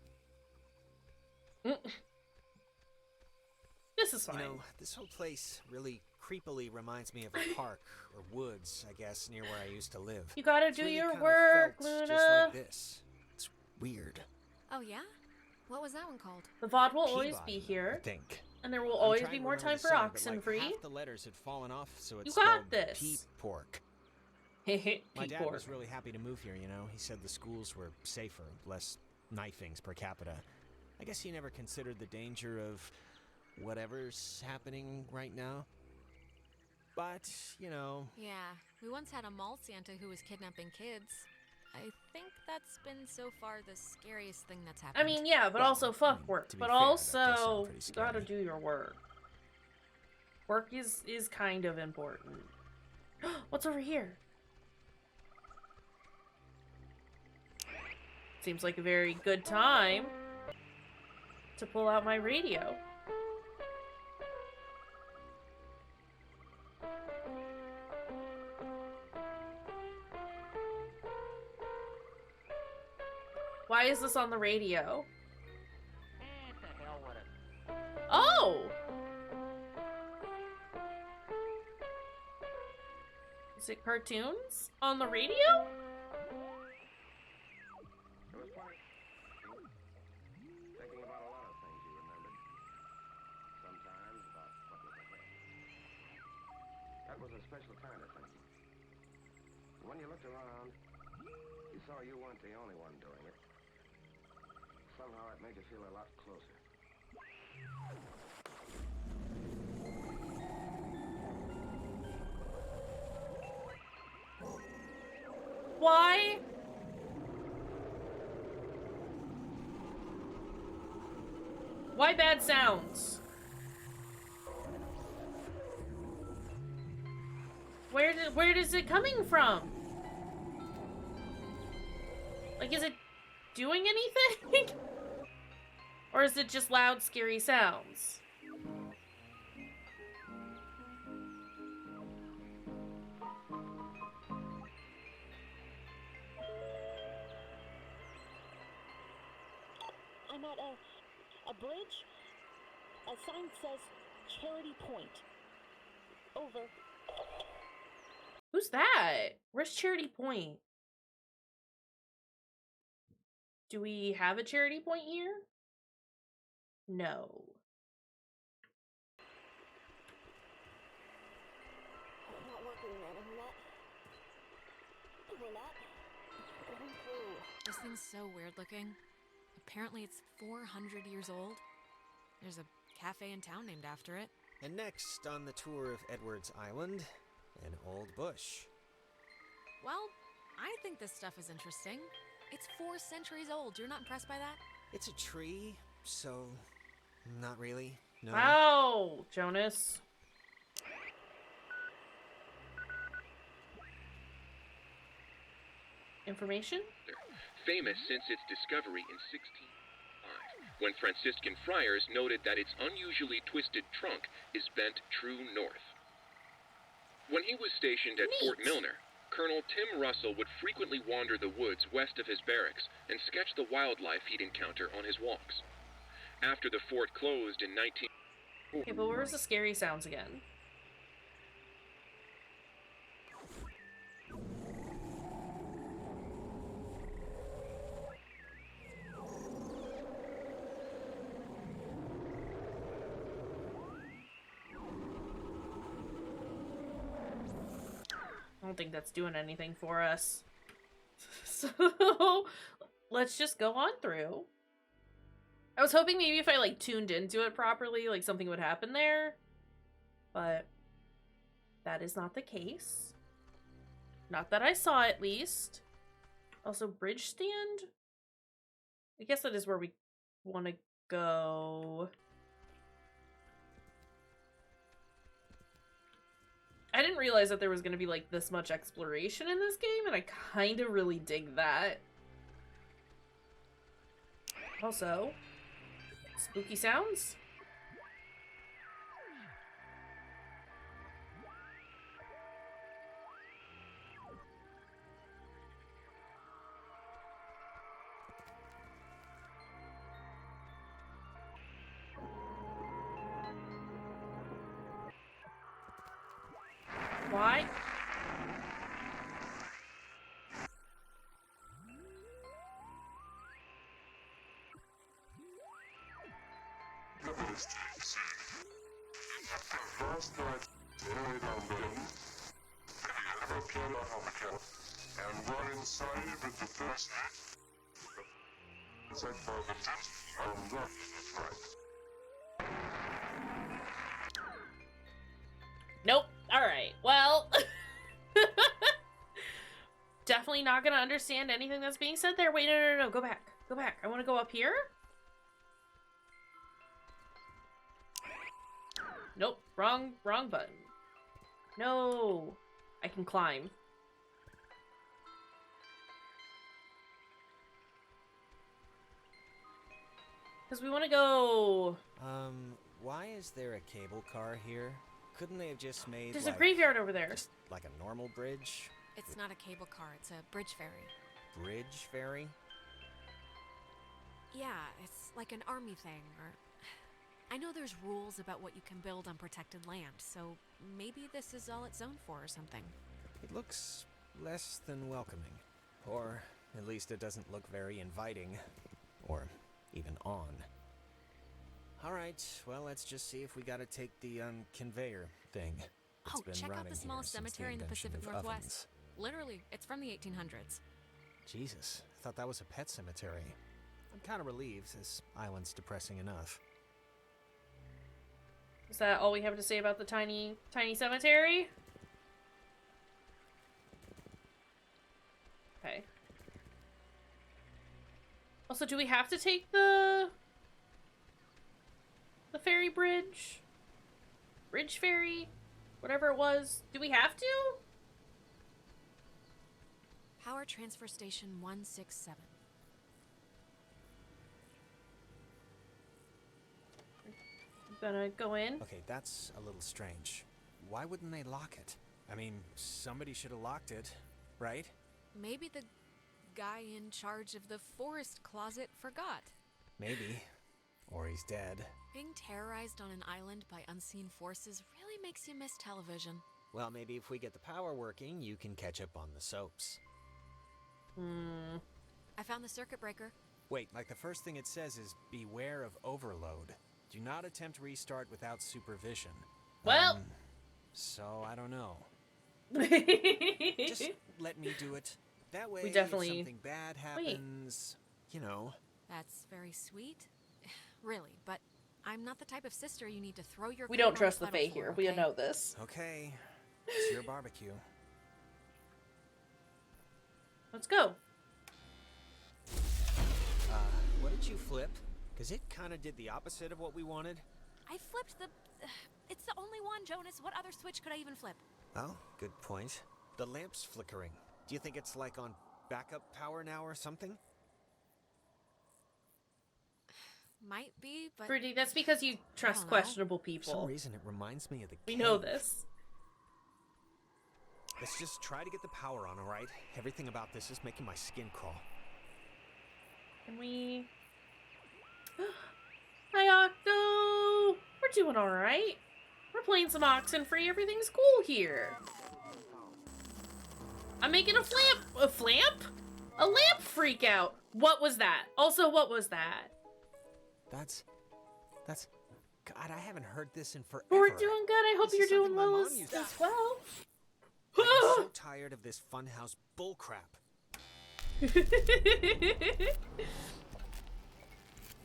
This is fine. You know, this whole place really creepily reminds me of a park or woods, I guess, near where I used to live. You gotta It's do really your kinda work, felt Luna. just like this. It's weird. Oh, yeah? What was that one called? The VOD will always Peabody, be here, I think. and there will I'm always trying be to more remember time the for sign, but, like, Oxenfree. half the letters had fallen off, so it's You got spelled this. Peep pork. Hehe, My dad P4. was really happy to move here, you know. He said the schools were safer, less knifings per capita. I guess he never considered the danger of whatever's happening right now. But, you know... Yeah, we once had a mall Santa who was kidnapping kids. I think that's been so far the scariest thing that's happened. I mean, yeah, but Well, also fuck I mean, work. to be But fair, that does sound also, pretty you gotta scary. do your work. Work is kind of important. What's over here? Seems like a very good time to pull out my radio. Why is this on the radio? The hell with it. Oh! Is it cartoons on the radio? It was funny. Thinking about a lot of things you remembered. Sometimes about what was ahead. That was a special kind of thinking. When you looked around, you saw you weren't the only one doing it. Somehow it made you feel a lot closer. Why? Why bad sounds? Where is it coming from? Like, is it doing anything? Or is it just loud, scary sounds? I'm at a bridge. A sign says Charity Point. Over. Who's that? Where's Charity Point? Do we have a Charity Point here? No. Not working, man. overlap. Going through. This thing's so weird looking. Apparently it's 400 years old. There's a cafe in town named after it. And next on the tour of Edwards Island, an old bush. Well, I think this stuff is interesting. It's 4 centuries old. You're not impressed by that? It's a tree, so not really. No. Wow, Jonas. Information? Famous since its discovery in 1605, when Franciscan friars noted that its unusually twisted trunk is bent true north. When he was stationed at Fort Milner, Colonel Tim Russell would frequently wander the woods west of his barracks and sketch the wildlife he'd encounter on his walks. After the fort closed in 19... Okay, but where's the scary sounds again? I don't think that's doing anything for us. So, let's just go on through. I was hoping maybe if I, like, tuned into it properly, like, something would happen there. But that is not the case. Not that I saw, at least. Also, bridge stand? I guess that is where we want to go. I didn't realize that there was going to be, like, this much exploration in this game, and I kind of really dig that. Also, spooky sounds? Why? And run inside with the first Nope. Alright, well. Definitely not gonna understand anything that's being said there. Wait, no, go back. Go back. I want to go up here. Nope, wrong button. No. I can climb. Because we want to go... Why is there a cable car here? Couldn't they have just made, There's a graveyard over there. Just like a normal bridge? It's not a cable car, it's a bridge ferry. Bridge ferry? Yeah, it's like an army thing, or... I know there's rules about what you can build on protected land, so maybe this is all it's zoned for or something. It looks less than welcoming. Or at least it doesn't look very inviting. Or even on. Alright, well, let's just see if we gotta take the, conveyor thing. Oh, check out the small cemetery in the Pacific Northwest. Literally, it's from the 1800s. Jesus, I thought that was a pet cemetery. I'm kind of relieved, this island's depressing enough. Is that all we have to say about the tiny cemetery? Okay. Also, do we have to take the ferry bridge? Bridge ferry? Whatever it was. Do we have to? Power Transfer Station 167. I'm gonna go in. Okay, that's a little strange. Why wouldn't they lock it? I mean, somebody should have locked it, right? Maybe the guy in charge of the forest closet forgot. Maybe. Or he's dead. Being terrorized on an island by unseen forces really makes you miss television. Well, maybe if we get the power working, you can catch up on the soaps. I found the circuit breaker. Wait, like the first thing it says is, beware of overload. Do not attempt restart without supervision. Well... So, I don't know. Just let me do it. That way, we definitely... if something bad happens, you know. That's very sweet. Really, but I'm not the type of sister you need to throw your We cream don't on trust the the puddle Fae for, here. okay? We know this. Okay. It's your barbecue. Let's go. What did you flip? Because it kind of did the opposite of what we wanted. I flipped the... it's the only one, Jonas. What other switch could I even flip? Oh, good point. The lamp's flickering. Do you think it's like on backup power now or something? Might be, but... Fruity, that's because you trust questionable people. For some reason, it reminds me of the We know this. Let's just try to get the power on, alright? Everything about this is making my skin crawl. Can we... Hi, Octo! We're doing alright. We're playing some OXENFREE. Everything's cool here. I'm making a flamp... A flamp? A lamp freak out. What was that? Also, what was that? That's... God, I haven't heard this in forever. We're doing good. I hope you're doing well as well. I'm so tired of this funhouse bullcrap.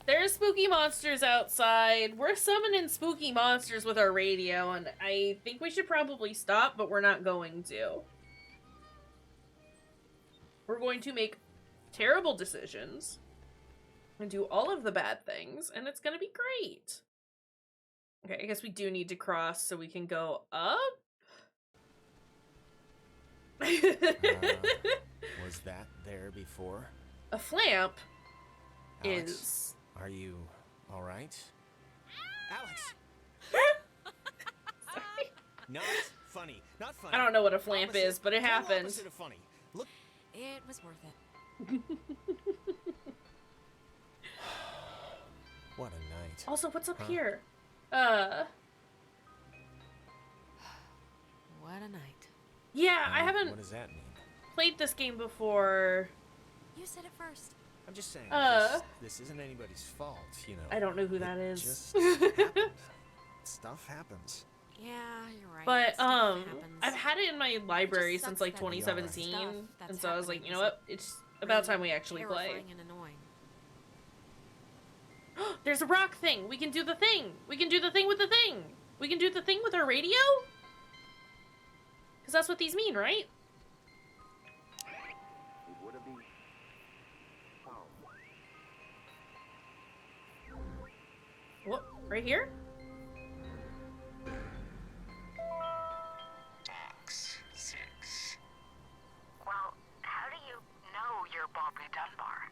There's spooky monsters outside. We're summoning spooky monsters with our radio, and I think we should probably stop, but we're not going to. We're going to make terrible decisions and do all of the bad things, and it's gonna be great. Okay, I guess we do need to cross so we can go up. Was that there before? A flamp Alex, is... Are you alright? Alex! Not funny. Not funny. I don't know what a flamp is, but it happened. Opposite of funny. Look. It was worth it. What a night. Also, what's up here? What a night. Yeah, I haven't What does that mean? played this game before. You said it first. I'm just saying, this isn't anybody's fault, you know. I don't know who that It is. Just happened. Stuff happens. Yeah, you're right. But, Stuff happens. I've had it in my library sucks since, like, that 2017, stuff that's and so I was like, happening you know is what? It's about time we actually play. terrifying and annoying. There's a rock thing! We can do the thing! We can do the thing with the thing! We can do the thing with our radio? Because that's what these mean, right? What? Right here? Well, how do you know you're Bobby Dunbar?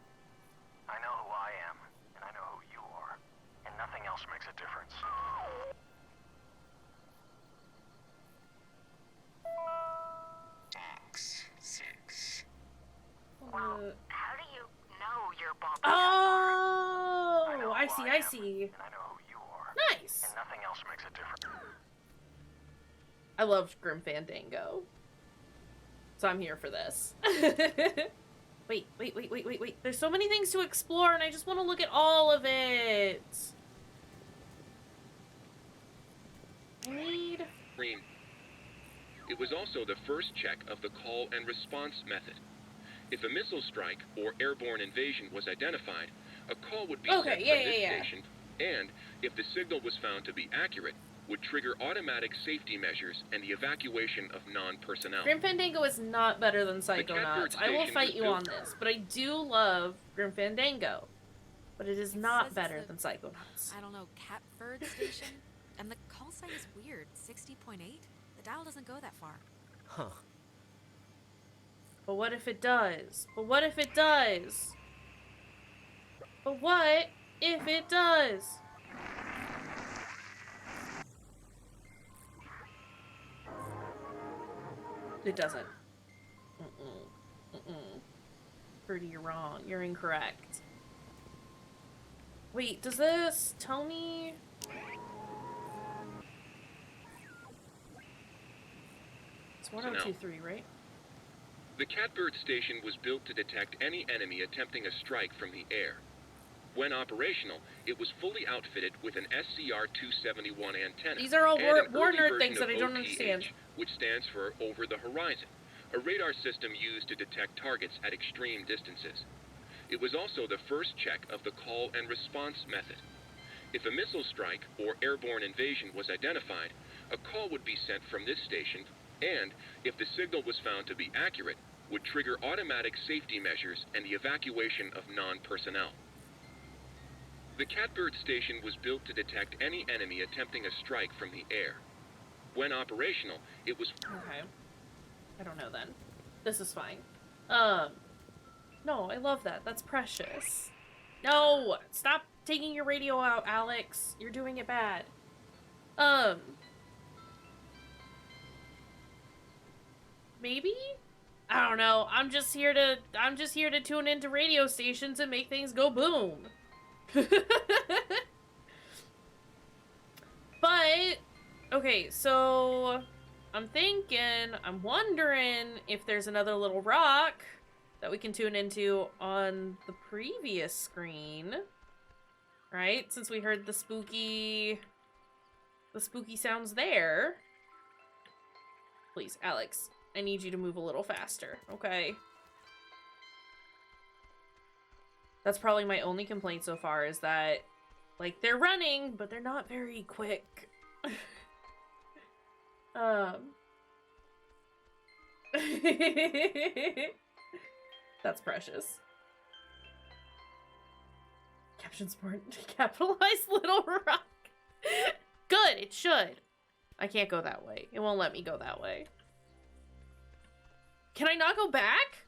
I know who I am, and I know who you are, and nothing else makes a difference. Well, how do you know you're Bobby Oh! I see, I see. And I know who you are. Nice! And nothing else makes a difference. I loved Grim Fandango. So I'm here for this. Wait. There's so many things to explore, and I just want to look at all of it. I need... It was also the first check of the call and response method. If a missile strike or airborne invasion was identified, a call would be sent from this station, and if the signal was found to be accurate, would trigger automatic safety measures and the evacuation of non-personnel. Grim Fandango is not better than Psychonauts. I will fight you on this, but I do love Grim Fandango. But it is not better than Psychonauts. I don't know, Catbird Station? And the call sign is weird. 60.8? The dial doesn't go that far. Huh. But what if it does? But what if it does? But what if it does? It doesn't. Pretty, you're wrong. You're incorrect. Wait, does this tell me? It's 1023, right? The Catbird station was built to detect any enemy attempting a strike from the air. When operational, it was fully outfitted with an SCR-271 antenna. These are all and an war early nerd version things that of I don't OTH, understand. which stands for Over the Horizon, a radar system used to detect targets at extreme distances. It was also the first check of the call and response method. If a missile strike or airborne invasion was identified, a call would be sent from this station, and if the signal was found to be accurate, would trigger automatic safety measures and the evacuation of non-personnel. The Catbird station was built to detect any enemy attempting a strike from the air. When operational, it was... Okay. I don't know then. This is fine. No, I love that. That's precious. No! Stop taking your radio out, Alex. You're doing it bad. Maybe? I don't know. I'm just here to tune into radio stations and make things go boom. But okay, so I'm wondering if there's another little rock that we can tune into on the previous screen. Right? Since we heard the spooky sounds there. Please, Alex, I need you to move a little faster, okay? That's probably my only complaint so far, is that, like, they're running, but they're not very quick. That's precious. Captions more capitalized little rock. Good, it should. I can't go that way. It won't let me go that way. Can I not go back?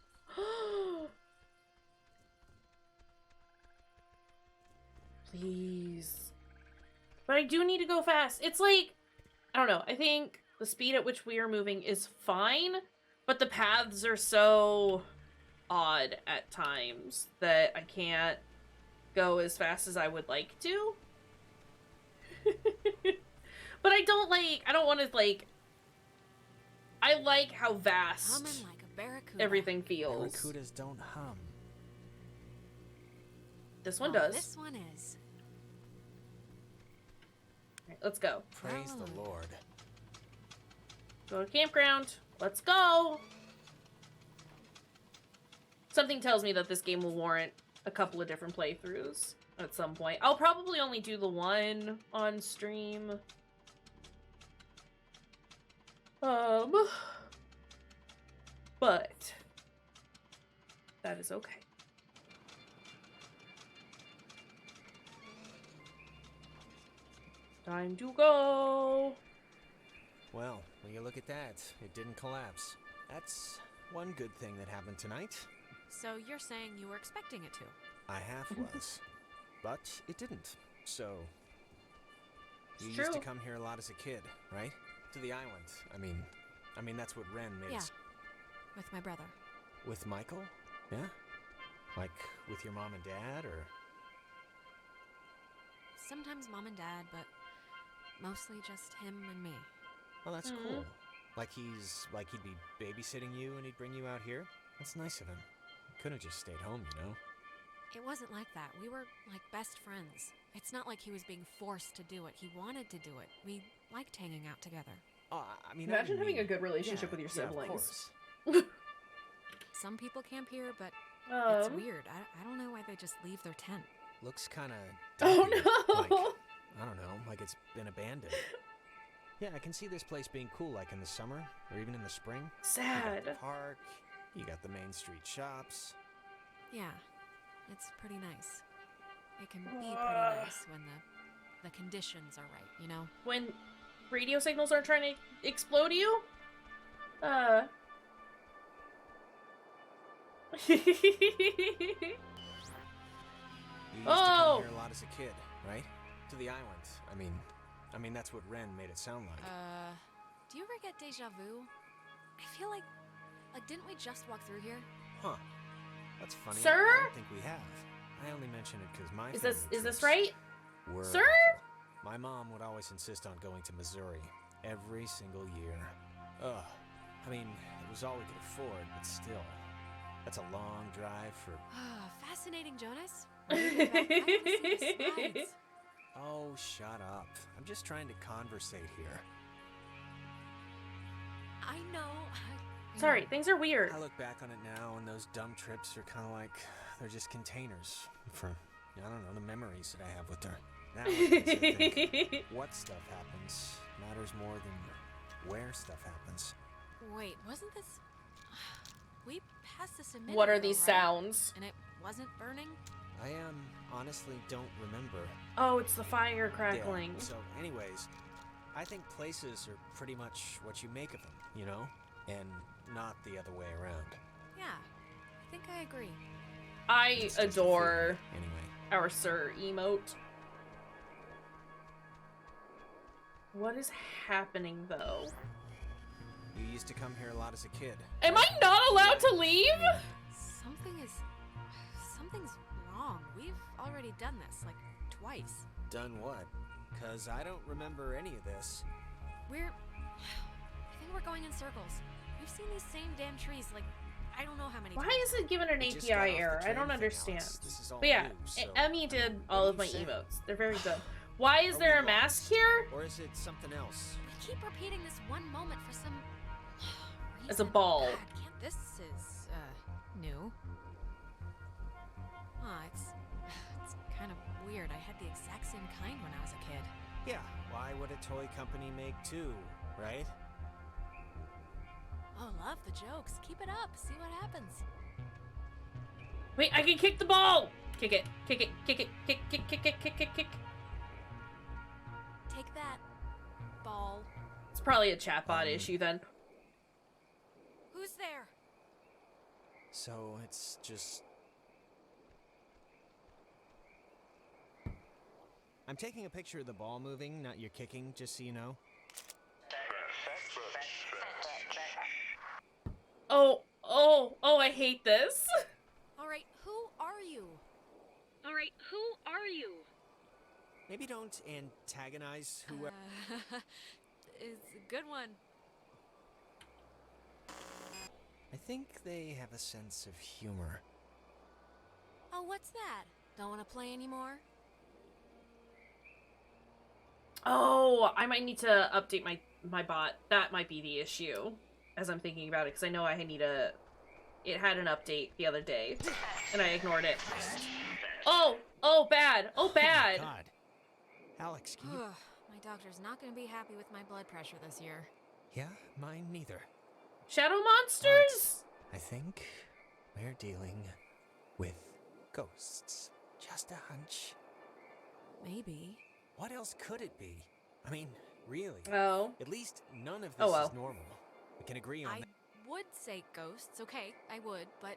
Please. But I do need to go fast. It's like, I don't know. I think the speed at which we are moving is fine, but the paths are so odd at times that I can't go as fast as I would like to. But I don't want to, like, I like how vast Humming like a barracuda. everything feels. Barracudas don't hum. This one does. This one is. Alright, let's go. Praise the Lord. Go to campground. Let's go. Something tells me that this game will warrant a couple of different playthroughs at some point. I'll probably only do the one on stream. But that is okay. Time to go. Well, when you look at that, it didn't collapse. That's one good thing that happened tonight. So you're saying you were expecting it to? I half was, but it didn't. So you It's used to true. come here a lot as a kid, right? To the island. I mean that's what Ren made us. With my brother. With Michael? Yeah? Like with your mom and dad, or? Sometimes mom and dad, but mostly just him and me. Well, that's cool. Like he'd be babysitting you and he'd bring you out here? That's nice of him. Couldn't have just stayed home, you know? It wasn't like that. We were like best friends. It's not like he was being forced to do it. He wanted to do it. We liked hanging out together. Oh, I mean, Imagine having a good relationship with your siblings. Of course. Some people camp here, but it's weird. I don't know why they just leave their tent. Looks kind of. Oh no! Like, I don't know, like it's been abandoned. Yeah, I can see this place being cool, like in the summer or even in the spring. Sad. You got the park. You got the main street shops. Yeah, it's pretty nice. It can be pretty nice when the conditions are right, you know? When radio signals aren't trying to explode you? You used to come here a lot as a kid, right? To the island. I mean that's what Ren made it sound like. Do you ever get deja vu? I feel like didn't we just walk through here? Huh. That's funny. Sir? I don't think we have. I only mention it because my Is family this trips right? were Sir? awful. My mom would always insist on going to Missouri every single year. Ugh. I mean, it was all we could afford, but still. That's a long drive for... Fascinating, Jonas. I wanna see the slides. Oh, shut up. I'm just trying to conversate here. I know. Sorry, things are weird. I look back on it now, and those dumb trips are kind of like, they're just containers for, I don't know, the memories that I have with her. Nowadays, I think what stuff happens matters more than where stuff happens. Wait, wasn't this... We passed this a minute What are ago, these right? sounds? And it wasn't burning? I honestly don't remember. Oh, it's the fire crackling. Yeah, so anyways, I think places are pretty much what you make of them, you know? And not the other way around. Yeah, I think I agree. I adore anyway. our Sir emote. What is happening, though? You used to come here a lot as a kid. Am I not allowed to leave? Something's wrong. We've already done this, like, twice. Done what? 'Cause I don't remember any of this. I think we're going in circles. We've seen these same damn trees, like, I don't know how many times. Why is it given an API error? I don't understand. But yeah, Emmy did all of my emotes. They're very good. Why is there a mask here? Or is it something else? We keep repeating this one moment for some reason. As a ball. God, this is, new. It's kind of weird. I had the exact same kind when I was a kid. Yeah, why would a toy company make two, right? Oh, love the jokes. Keep it up. See what happens. Wait, I can kick the ball! Kick it, kick it, kick it, kick, kick, kick, kick, kick, kick, kick. Take that, ball. It's probably a chatbot issue then. Who's there? So it's just... I'm taking a picture of the ball moving, not your kicking, just so you know. Oh, I hate this. Alright, who are you? Alright, who are you? Maybe don't antagonize whoever... It's a good one. I think they have a sense of humor. Oh, what's that? Don't want to play anymore? Oh, I might need to update my bot. That might be the issue, as I'm thinking about it, because I know I need a... It had an update the other day, and I ignored it. Oh, bad. Oh, bad. Oh, God. Alex, can you... My doctor's not going to be happy with my blood pressure this year. Yeah, mine neither. Shadow monsters? I think we're dealing with ghosts. Just a hunch. Maybe. What else could it be? I mean, really. Oh. At least none of this is normal. We can agree on that. I would say ghosts, okay, I would, but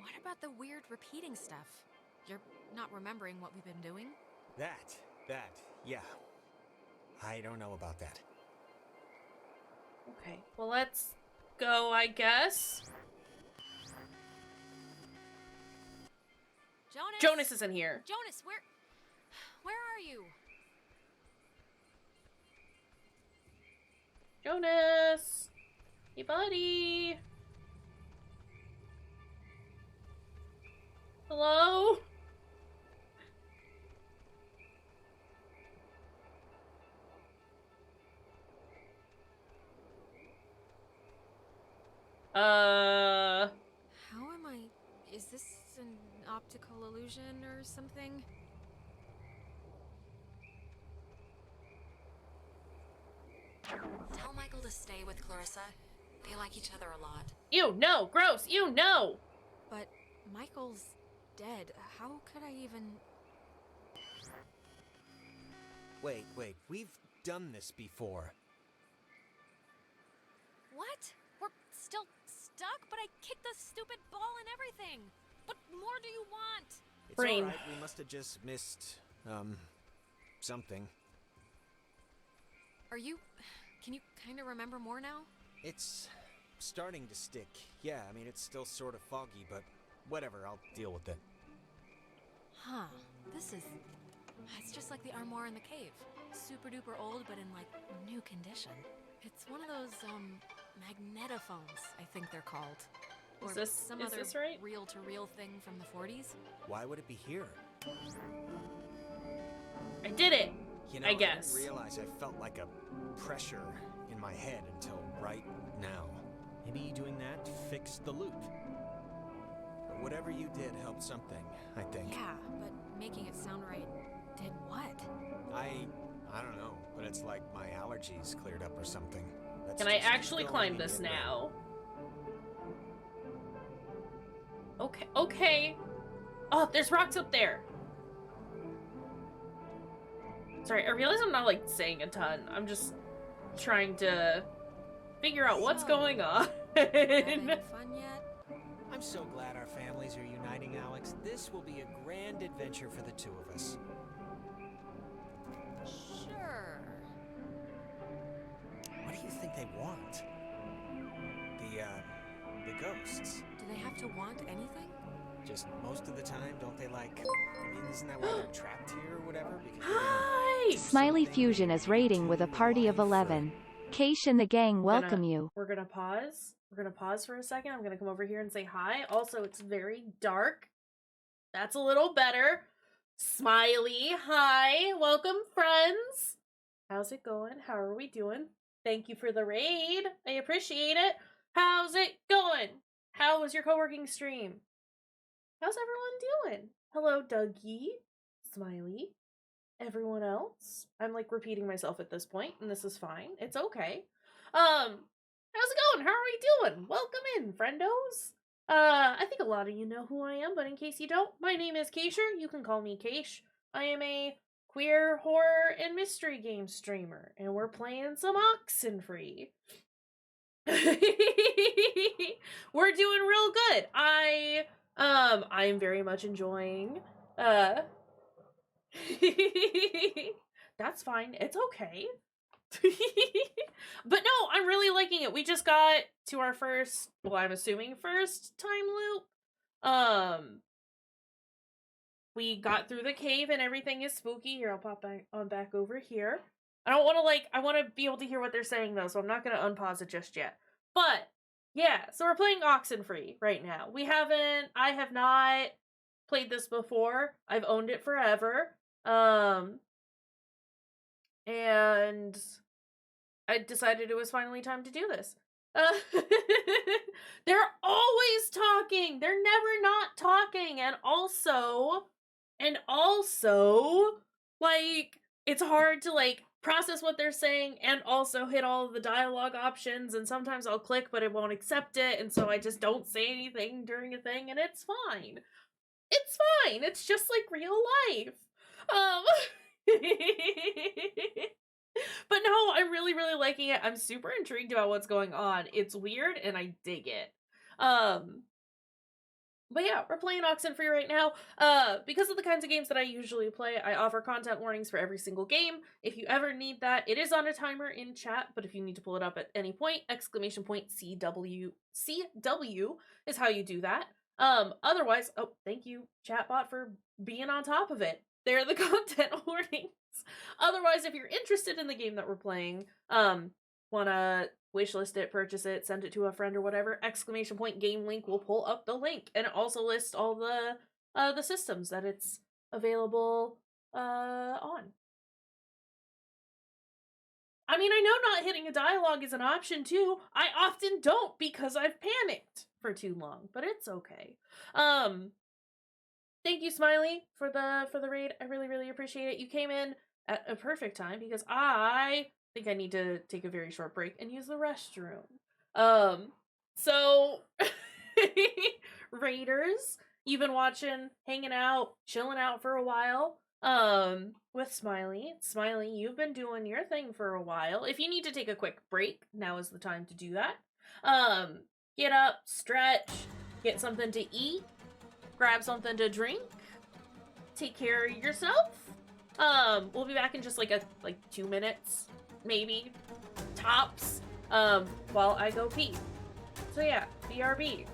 what about the weird repeating stuff? You're not remembering what we've been doing? That, yeah. I don't know about that. Okay, well, let's go, I guess. Jonas is in here. Jonas, where are you? Jonas! Hey, buddy! Hello? How am I... Is this an optical illusion or something? Tell Michael to stay with Clarissa. They like each other a lot. Ew, no! Gross! Ew, no! But Michael's dead. How could I even... Wait. We've done this before. What? We're still stuck? But I kicked the stupid ball and everything! What more do you want? It's alright, we must have just missed, something. Can you kind of remember more now? It's starting to stick. Yeah, I mean, it's still sort of foggy, but whatever, I'll deal with it. Huh. It's just like the armoire in the cave. Super duper old, but in, like, new condition. It's one of those, magnetophones, I think they're called. Or some other right? reel-to-reel thing from the 40s. Why would it be here? I did it! You know, I guess. I didn't realize I felt like a pressure in my head until right now. Maybe doing that fixed the loop. But whatever you did helped something, I think. Yeah, but making it sound right did what? I don't know, but it's like my allergies cleared up or something. Let's Can I just actually keep going climb and this get ready. now? Okay, okay. Oh, there's rocks up there. Sorry, I realize I'm not, like, saying a ton. I'm just trying to figure out what's going on. Having fun yet? I'm so glad our families are uniting, Alex. This will be a grand adventure for the two of us. Sure. What do you think they want? The ghosts. Do they have to want anything? Just most of the time, don't they like... I mean, isn't that why they're trapped here or whatever? Because Hi! Smiley Fusion is rating with a party of 11. Kaysh and the gang welcome you. We're gonna pause. We're gonna pause for a second. I'm gonna come over here and say hi. Also, it's very dark. That's a little better. Smiley, hi. Welcome, friends. How's it going? How are we doing? Thank you for the raid. I appreciate it. How's it going? How was your co-working stream? How's everyone doing? Hello, Dougie, Smiley, everyone else. I'm like repeating myself at this point, and this is fine. It's okay. How's it going? How are we doing? Welcome in, friendos. I think a lot of you know who I am, but in case you don't, my name is Kayshurrr. You can call me Kaysh. I am a queer horror and mystery game streamer, and we're playing some OXENFREE. We're doing real good. I'm very much enjoying, that's fine. It's okay. But no, I'm really liking it. We just got to our first, well, I'm assuming first time loop. We got through the cave and everything is spooky. Here, I'll pop back over here. I don't want to, I want to be able to hear what they're saying, though, so I'm not going to unpause it just yet. But, yeah, so we're playing OXENFREE right now. I have not played this before. I've owned it forever. And I decided it was finally time to do this. They're always talking! They're never not talking! And also, like, it's hard to, like, process what they're saying and also hit all of the dialogue options, and sometimes I'll click but it won't accept it, and so I just don't say anything during a thing, and it's fine. It's fine. It's just like real life. But no, I'm really, really liking it. I'm super intrigued about what's going on. It's weird and I dig it. But yeah, we're playing OXENFREE right now. Because of the kinds of games that I usually play, I offer content warnings for every single game. If you ever need that, it is on a timer in chat, but if you need to pull it up at any point, CW is how you do that. Otherwise, oh, thank you, chatbot, for being on top of it. They're the content warnings. Otherwise, if you're interested in the game that we're playing, wanna wishlist it, purchase it, send it to a friend or whatever, !game link will pull up the link, and it also lists all the systems that it's available on. I mean, I know not hitting a dialogue is an option too. I often don't because I've panicked for too long, but it's okay. Thank you, Smiley, for the raid. I really, really appreciate it. You came in at a perfect time because I think I need to take a very short break and use the restroom. So Raiders, you've been watching, hanging out, chilling out for a while. With Smiley. Smiley, you've been doing your thing for a while. If you need to take a quick break, now is the time to do that. Get up, stretch, get something to eat, grab something to drink, take care of yourself. We'll be back in just like 2 minutes, maybe, tops, while I go pee. So yeah, BRB.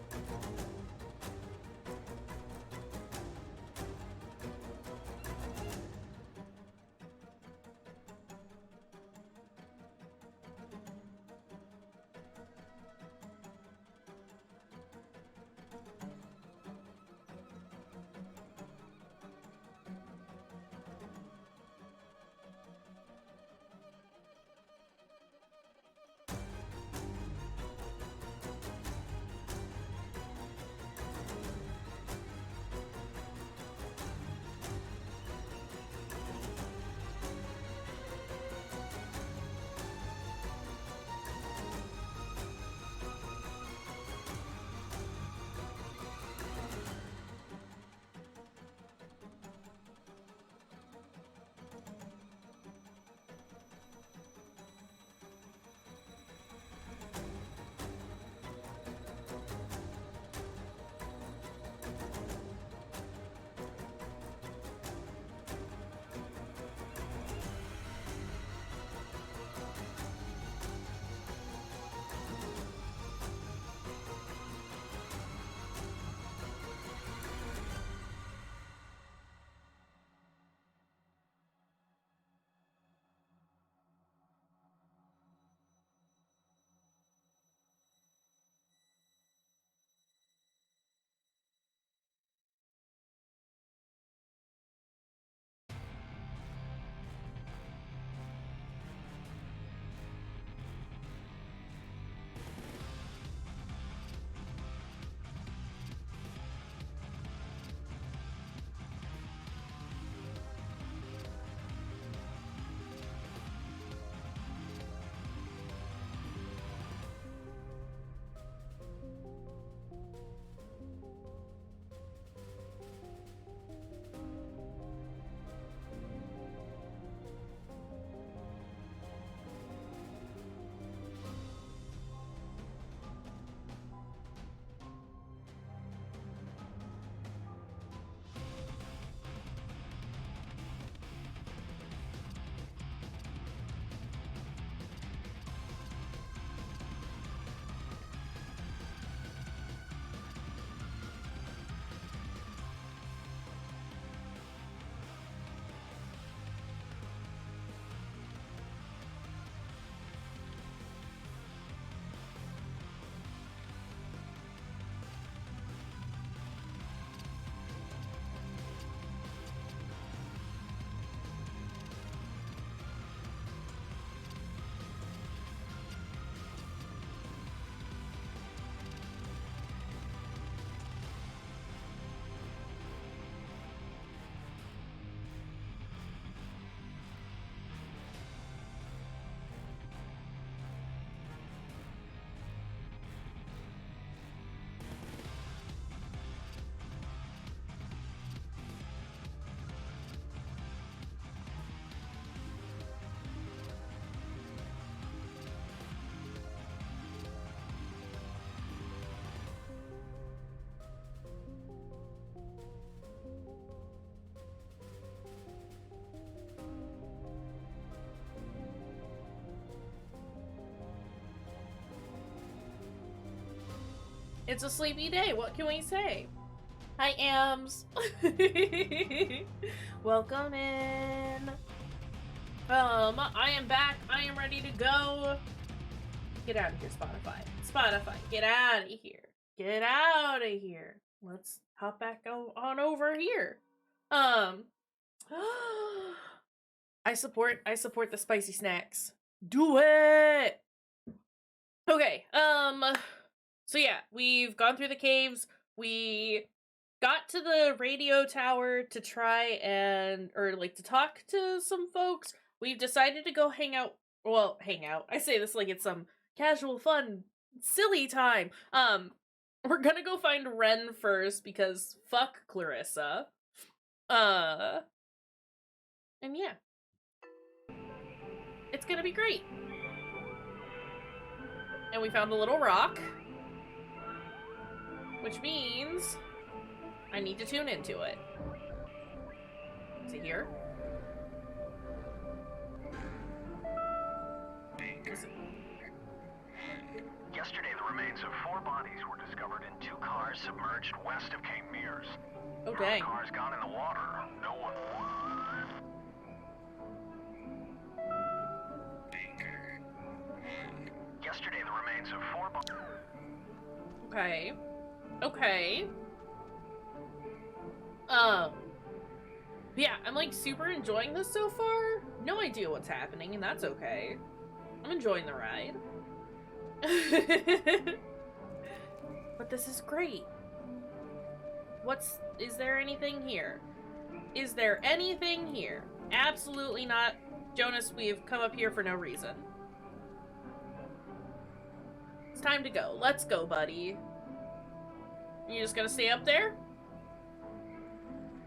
It's a sleepy day. What can we say? Hi, Ams. Welcome in. I am back. I am ready to go. Get out of here, Spotify. Spotify, get out of here. Get out of here. Let's hop back on over here. I support the spicy snacks. Do it. Okay. So yeah, we've gone through the caves. We got to the radio tower to try to talk to some folks. We've decided to go hang out. Well, hang out. I say this like it's some casual, fun, silly time. We're gonna go find Ren first because fuck Clarissa. And yeah. It's gonna be great. And we found a little rock. Which means I need to tune into it. Is it here? Yesterday, the remains of 4 bodies were discovered in 2 cars submerged west of Cape Mears. Oh, dang. The cars gone in the water. No one. Yesterday, the remains of 4 bodies. Okay. Okay. Yeah, I'm like super enjoying this so far. No idea what's happening, and that's okay. I'm enjoying the ride. But this is great. Is there anything here? Is there anything here? Absolutely not. Jonas, we've come up here for no reason. It's time to go. Let's go, buddy. You just gonna stay up there?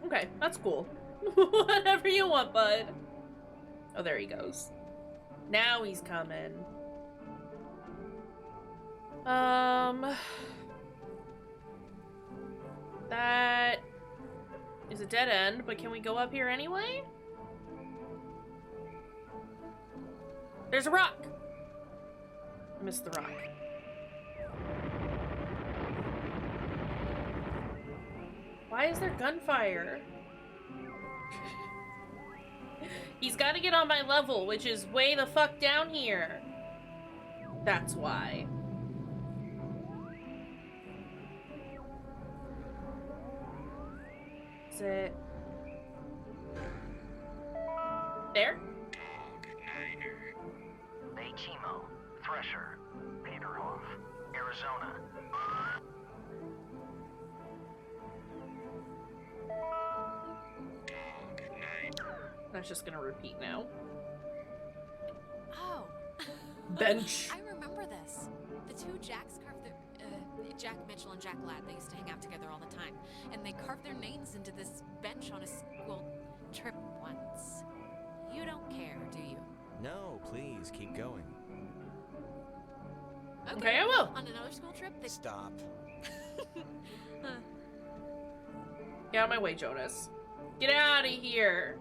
Okay, that's cool. Whatever you want, bud. Oh, there he goes. Now he's coming. That is a dead end, but can we go up here anyway? There's a rock! I missed the rock. Why is there gunfire? He's gotta get on my level, which is way the fuck down here. That's why. Is it... there? Bay Chemo, Thresher, Peterhoff, Arizona. That's just gonna repeat now. Oh. Bench. I remember this. The 2 Jacks carved their... Jack Mitchell and Jack Ladd, they used to hang out together all the time. And they carved their names into this bench on a school trip once. You don't care, do you? No, please, keep going. Okay, I will. On another school trip, they... Stop. Get out of my way, Jonas. Get out of here.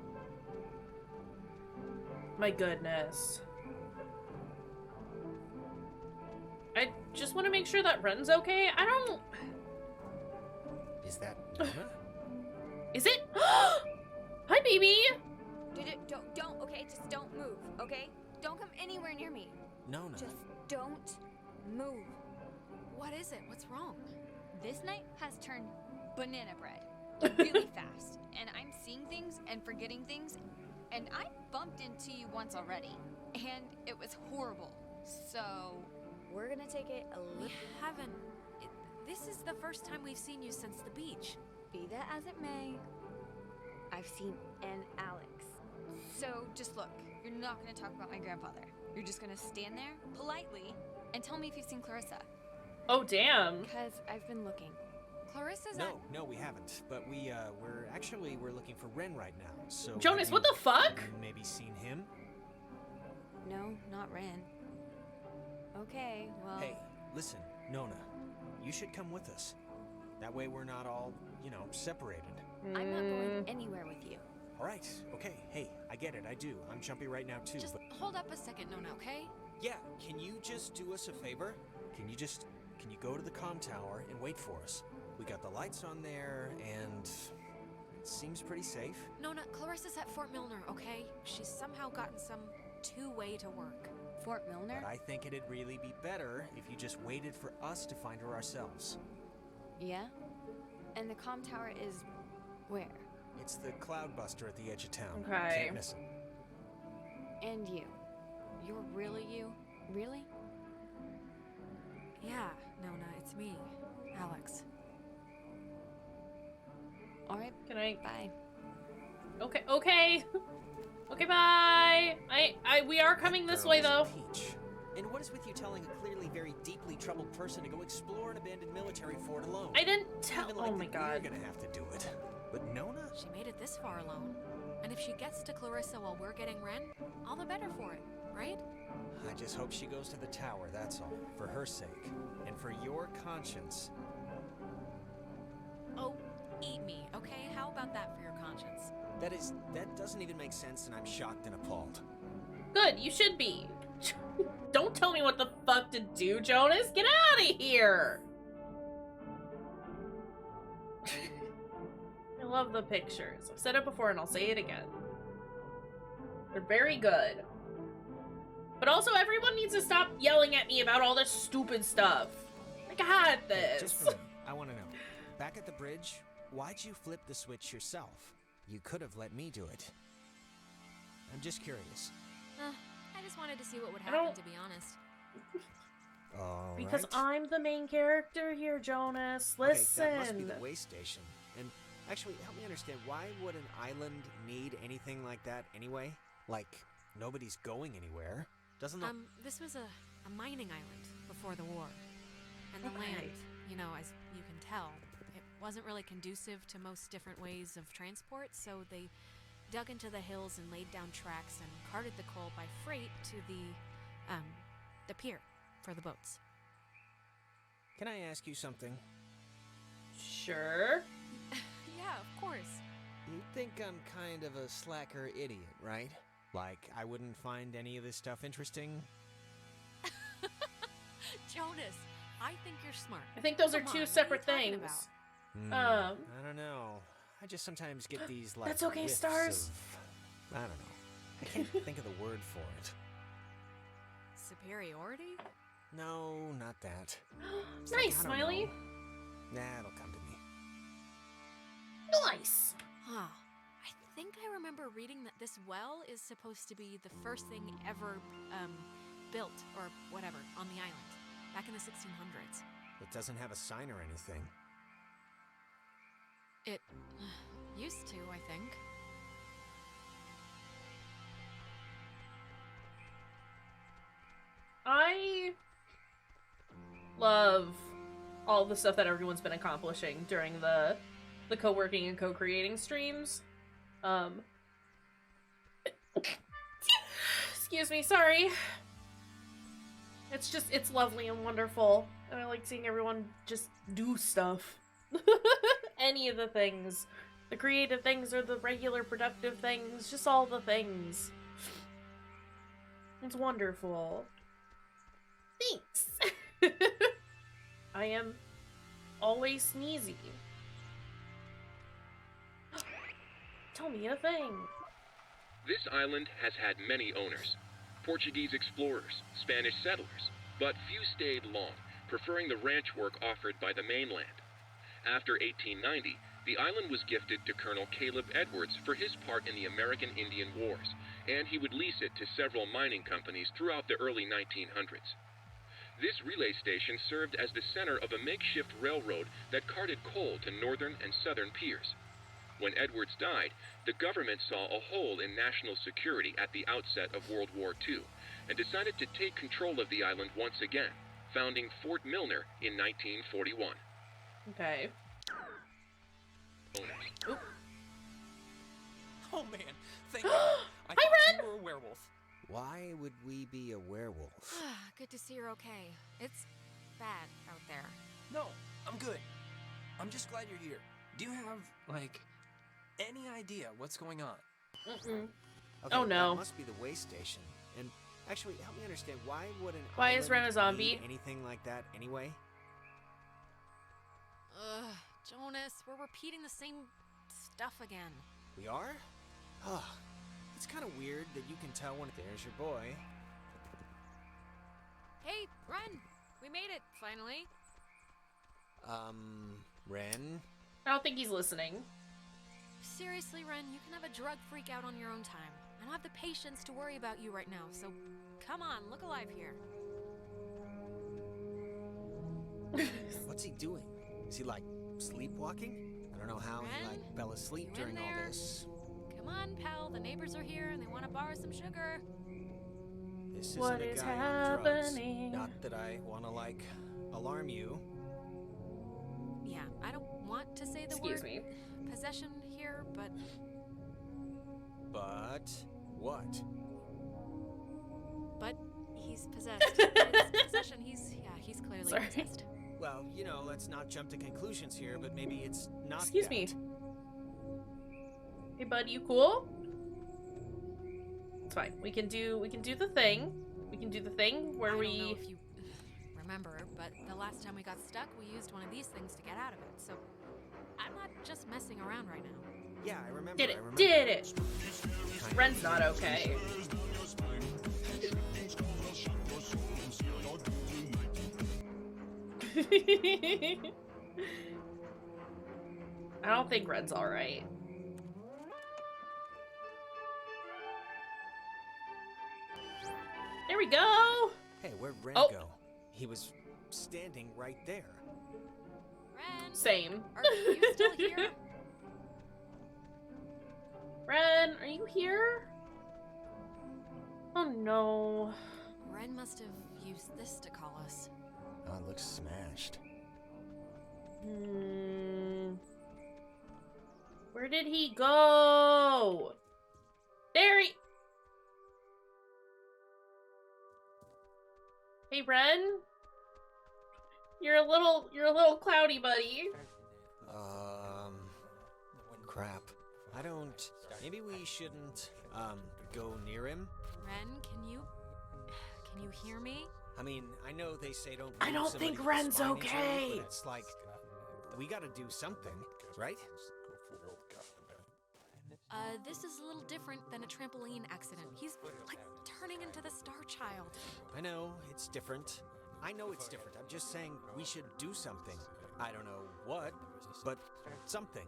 My goodness. I just want to make sure that Ren's okay. I don't... Is that Nona? Is it? Hi, baby! Don't, okay? Just don't move, okay? Don't come anywhere near me. Nona. Just don't move. What is it? What's wrong? This night has turned banana bread really fast, and I'm seeing things and forgetting things, and I bumped into you once already, and it was horrible. So we're gonna take it a little... We haven't... This is the first time we've seen you since the beach. Be that as it may, I've seen an Alex. So just look, you're not gonna talk about my grandfather. You're just gonna stand there, politely, and tell me if you've seen Clarissa. Oh, damn. Because I've been looking. Clarissa's No, we haven't. But we're looking for Ren right now. So Jonas, what the fuck? Maybe seen him? No, not Ren. Okay, well... Hey, listen, Nona. You should come with us. That way we're not all, separated. I'm not going anywhere with you. All right, okay. Hey, I get it, I do. I'm jumpy right now, too. Just hold up a second, Nona, okay? Yeah, can you just do us a favor? Can can you go to the comm tower and wait for us? We got the lights on there, and it seems pretty safe. Nona, Clarissa's at Fort Milner, okay? She's somehow gotten some two-way to work. Fort Milner? But I think it'd really be better if you just waited for us to find her ourselves. Yeah? And the comm tower is where? It's the Cloudbuster at the edge of town. Okay. Can't miss it. And you. You're really you? Really? Yeah, Nona, it's me, Alex. Alright. Can I? Bye. Okay. Okay. Okay. Bye. We are coming this way though. Peach. And what is with you telling a clearly very deeply troubled person to go explore an abandoned military fort alone? I didn't tell. Even like Oh my god. We're gonna have to do it. But Nona? She made it this far alone. And if she gets to Clarissa while we're getting Ren, all the better for it, right? I just hope she goes to the tower, that's all. For her sake. And for your conscience. Oh, eat me, okay? How about that for your conscience? That doesn't even make sense, and I'm shocked and appalled. Good. You should be. Don't tell me what the fuck to do, Jonas. Get out of here. I love the pictures. I've said it before and I'll say it again. They're very good. But also, everyone needs to stop yelling at me about all this stupid stuff. I got this. Just for me, I want to know. Back at the bridge, why'd you flip the switch yourself? You could have let me do it. I'm just curious. I just wanted to see what would happen, to be honest. All Because right. I'm the main character here, Jonas. Listen. Okay, that must be the way station. And actually, help me understand, why would an island need anything like that anyway? Like, nobody's going anywhere. Doesn't look... This was a mining island before the war. And the Okay. land, you know, as you can tell, it wasn't really conducive to most different ways of transport, so they dug into the hills and laid down tracks and carted the coal by freight to the pier for the boats. Can I ask you something? Sure. Yeah, of course. You think I'm kind of a slacker idiot, right? Like, I wouldn't find any of this stuff interesting? Jonas, I think you're smart. I think those are Come on, two what are you separate talking things. about? I don't know. I just sometimes get these, like, That's okay, whiffs Stars. of- I don't know. I can't think of the word for it. Superiority? No, not that. It's like, Nice, I don't Smiley. know. Nah, it'll come to me. Nice. Huh. I think I remember reading that this well is supposed to be the first thing ever built, or whatever, on the island, back in the 1600s. It doesn't have a sign or anything. It used to, I think. I love all the stuff that everyone's been accomplishing during the co-working and co-creating streams. Excuse me, sorry. It's lovely and wonderful. And I like seeing everyone just do stuff. Any of the things. The creative things or the regular productive things. Just all the things. It's wonderful. Thanks. I am always sneezy. Tell me a thing. This island has had many owners. Portuguese explorers, Spanish settlers, but few stayed long, preferring the ranch work offered by the mainland. After 1890, the island was gifted to Colonel Caleb Edwards for his part in the American Indian Wars, and he would lease it to several mining companies throughout the early 1900s. This relay station served as the center of a makeshift railroad that carted coal to northern and southern piers. When Edwards died, the government saw a hole in national security at the outset of World War II and decided to take control of the island once again, founding Fort Milner in 1941. Okay. Oh man, thank God. I thought you were a werewolf. Why would we be a werewolf? Good to see you're okay. It's bad out there. No, I'm good. I'm just glad you're here. Do you have, like, any idea what's going on? Mm-mm. Okay, Oh, no. That must be the way station. And actually, help me understand, why would an Why is island Ren a zombie? need anything like that anyway? Ugh, Jonas, we're repeating the same stuff again. We are? Oh, it's kind of weird that you can tell when there's your boy. Hey, Ren! We made it, finally. Ren? I don't think he's listening. Seriously, Ren, you can have a drug freak out on your own time. I don't have the patience to worry about you right now, so come on, look alive here. What's he doing? Is he, like, sleepwalking? I don't know how he, Ren, like, fell asleep you during in all there? this. Come on, pal, the neighbors are here and they want to borrow some sugar. This isn't What a is guy on drugs. happening? Not that I want to, like, alarm you. Yeah, I don't want to say the Excuse word me. possession here, but... But what? But he's possessed. It's possession, he's clearly Sorry. possessed. Well, you know, let's not jump to conclusions here, but maybe it's not Excuse that. me. Hey bud, you cool? It's fine. We can do the thing. We can do the thing where I we don't know if you remember, but the last time we got stuck, we used one of these things to get out of it. So I'm not just messing around right now. Yeah, I remember. did it. I remember. Did it. Ren's not okay. I don't think Ren's alright. There we go! Hey, where'd Ren Oh. go? He was standing right there. Ren! Same. Are you still here? Ren, are you here? Oh no. Ren must have used this to call us. Oh, it looks smashed. Where did he go? There he... Hey, Ren? You're a little cloudy, buddy. Crap. I don't... Maybe we shouldn't, go near him? Ren, can you hear me? I mean, I know they say don't... I leave don't somebody think with a Ren's spine injury, okay. but it's like... We gotta do something, right? This is a little different than a trampoline accident. He's, like, turning into the Star Child. I know, it's different. I know it's different. I'm just saying we should do something. I don't know what, but something.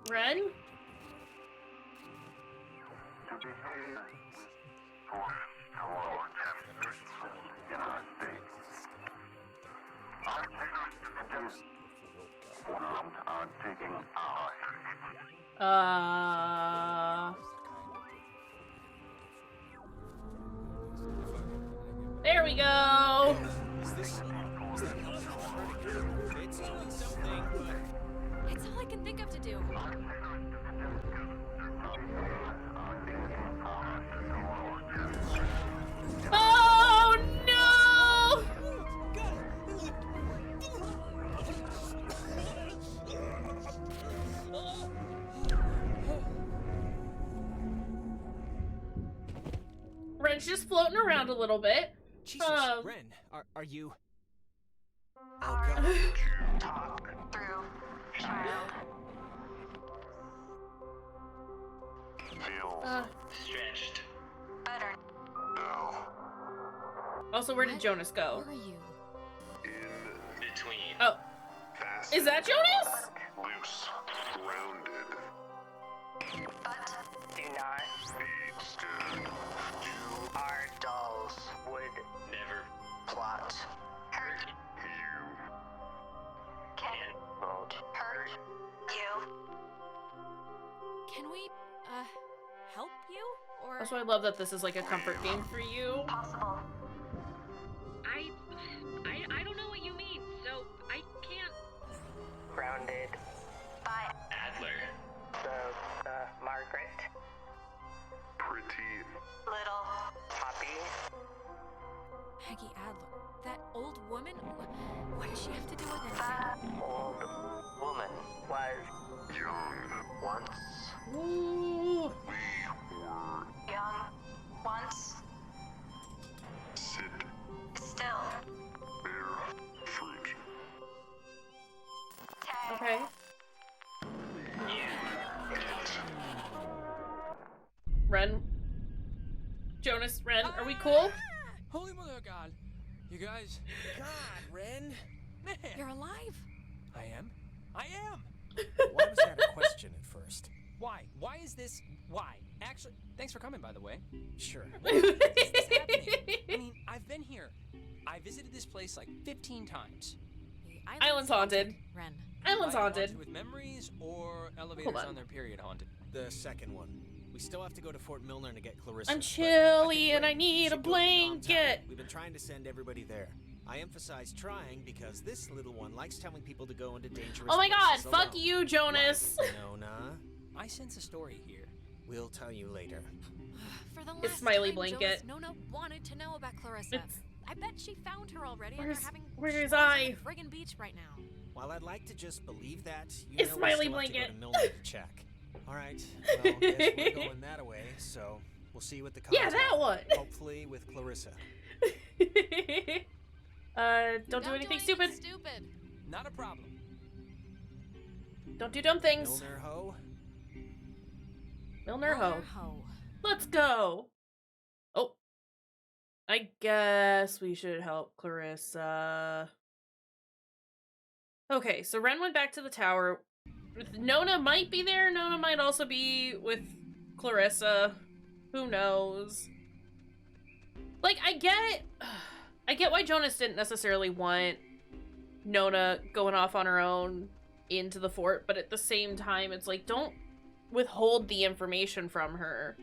Ren? There we go. It's doing something, but... It's all I can think of to do. Oh no! Ren's just floating around a little bit. Jesus, Ren, are you... Oh, God. Talk through child. Feels stretched. Better. No. Also, where did Jonas go? Where are you? In between. Oh. Fast. Is that Jonas? Loose. Grounded. But do not be stood. You are dolls. Would never plot. Hurt you. Can won't hurt you. Can we, help you? Or... Also, I love that this is like a comfort game for you. Possible. I don't know what you mean, so I can't. Grounded. By Adler. The Margaret. Pretty. Little. Poppy. Peggy Adler. That old woman? What does she have to do with it? That old woman was young once. Ooh. We were young once. Sit still. Jonas, Ren, are we cool? Holy mother of God. You guys. God, Ren. Man. You're alive. I am. I am. Why was that a question at first? Why? Why is this? Why? Actually, thanks for coming, by the way. Sure. Why is this happening? I mean, I've been here. I visited this place like 15 times. The Island's haunted. Ren. Island's haunted. With memories or elevators on their period haunted? The second one. We still have to go to Fort Milner to get Clarissa. I'm chilly and I need a blanket. We've been trying to send everybody there. I emphasize trying because this little one likes telling people to go into dangerous Oh my god, places fuck alone. you, Jonas. Like, Nona. I sense a story here. We'll tell you later. For the last It's smiley time, blanket. Jonas, Nona wanted to know about Clarissa. I bet she found her already and Where's- they're having where's schmoz on I? the friggin' beach right now. While I'd like to just believe that, you It's know smiley we still have to blanket. go to Milner to check. All right. Well, guess we're going that way, so we'll see you at the Yeah, concert. that one. Hopefully with Clarissa. Don't do anything stupid. Not a problem. Don't do dumb things. Milner ho. Milner ho. Milner ho. Let's go. Oh. I guess we should help Clarissa. Okay, so Ren went back to the tower. Nona might be there. Nona might also be with Clarissa. Who knows? Like, I get why Jonas didn't necessarily want Nona going off on her own into the fort, but at the same time, it's like, don't withhold the information from her.